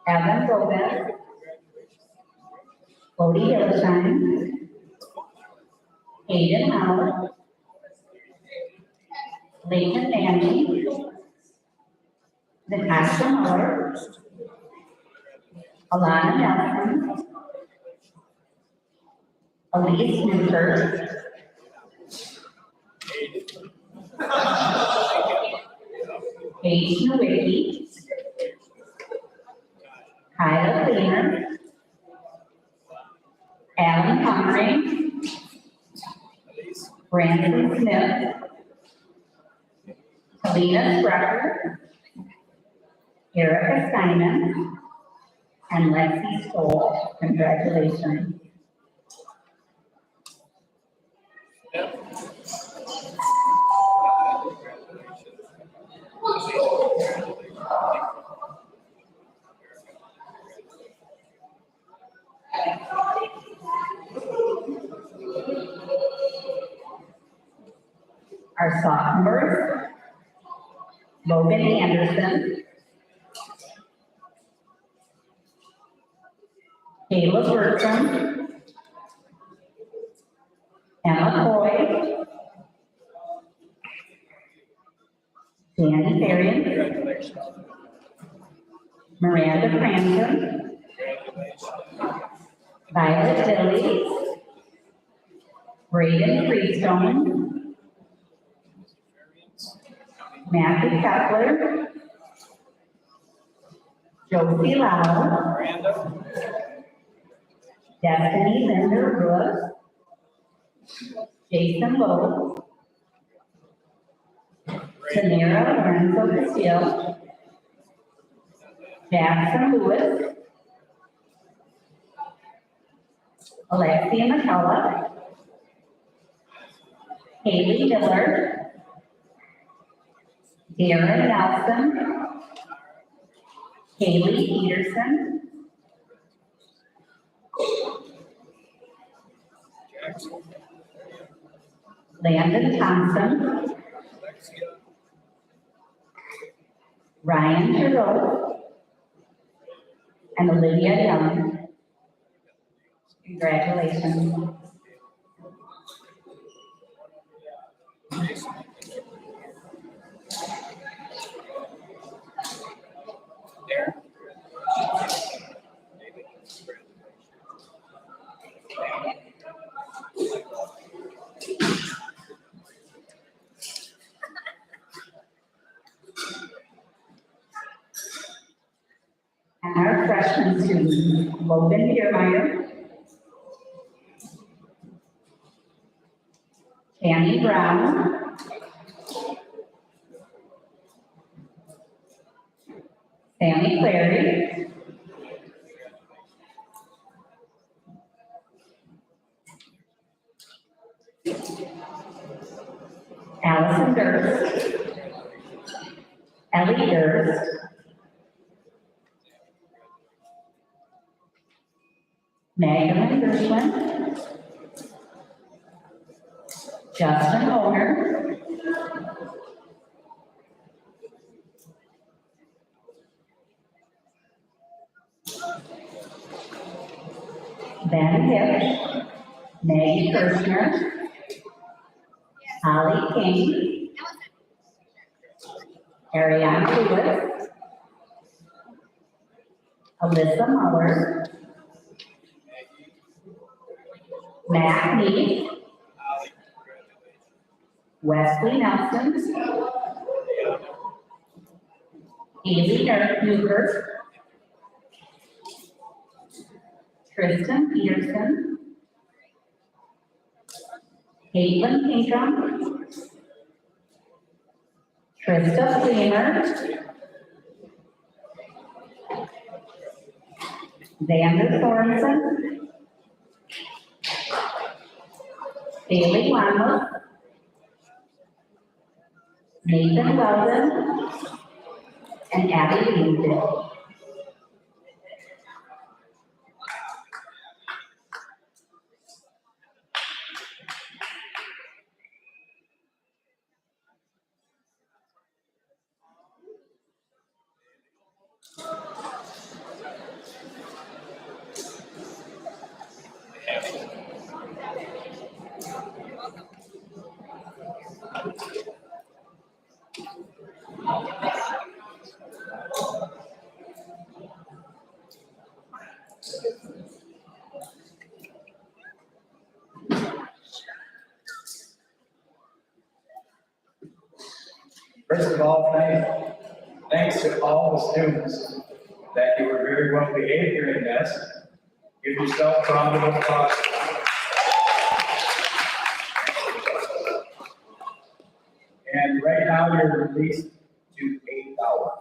Evan Gomez, Cody Hillshine, Hayden Howard, Leighton Mandy, Natasha Miller, Alana Nelson, Elise Newkirk, Paige Nowicki, Kyla Cleaner, Alan Humphrey, Brandon Smith, Alina Sprecher, Erica Simon, and Lexi Stoll. Congratulations. Our sophomores, Logan Anderson, Caleb Bertram, Emma Coy, Danny Ferrier, Miranda Cranston, Violet Dilly, Braden Freestone, Matthew Kepler, Josie Lau, Destiny Linder Brooks, Jason Lowe, Samira Lorenzo Castillo, Jackson Lewis, Alexia McCullough, Haley Miller, Darren Nelson, Haley Peterson, Landon Thompson, Ryan Giroux, and Olivia Young. Congratulations. And our freshman student, Logan Deermeyer, Tammy Brown, Sammy Clary, Allison Durst, Ellie Durst, Magdalene Gershwin, Justin Owner, Ben Hipp, Maggie Kirshner, Holly King, Ariana Lewis, Alyssa Muller, Matt Neef, Wesley Nelson, Haley Newkirk, Tristan Peterson, Caitlin Pinkham, Trista Fleemer, Xander Sorensen, Bailey Lamos, Nathan Weldon, and Abby Greenfield. First of all, thanks to all the students that you were very well behaved during this. Give yourself a round of applause. And right now you're released to 8 hours.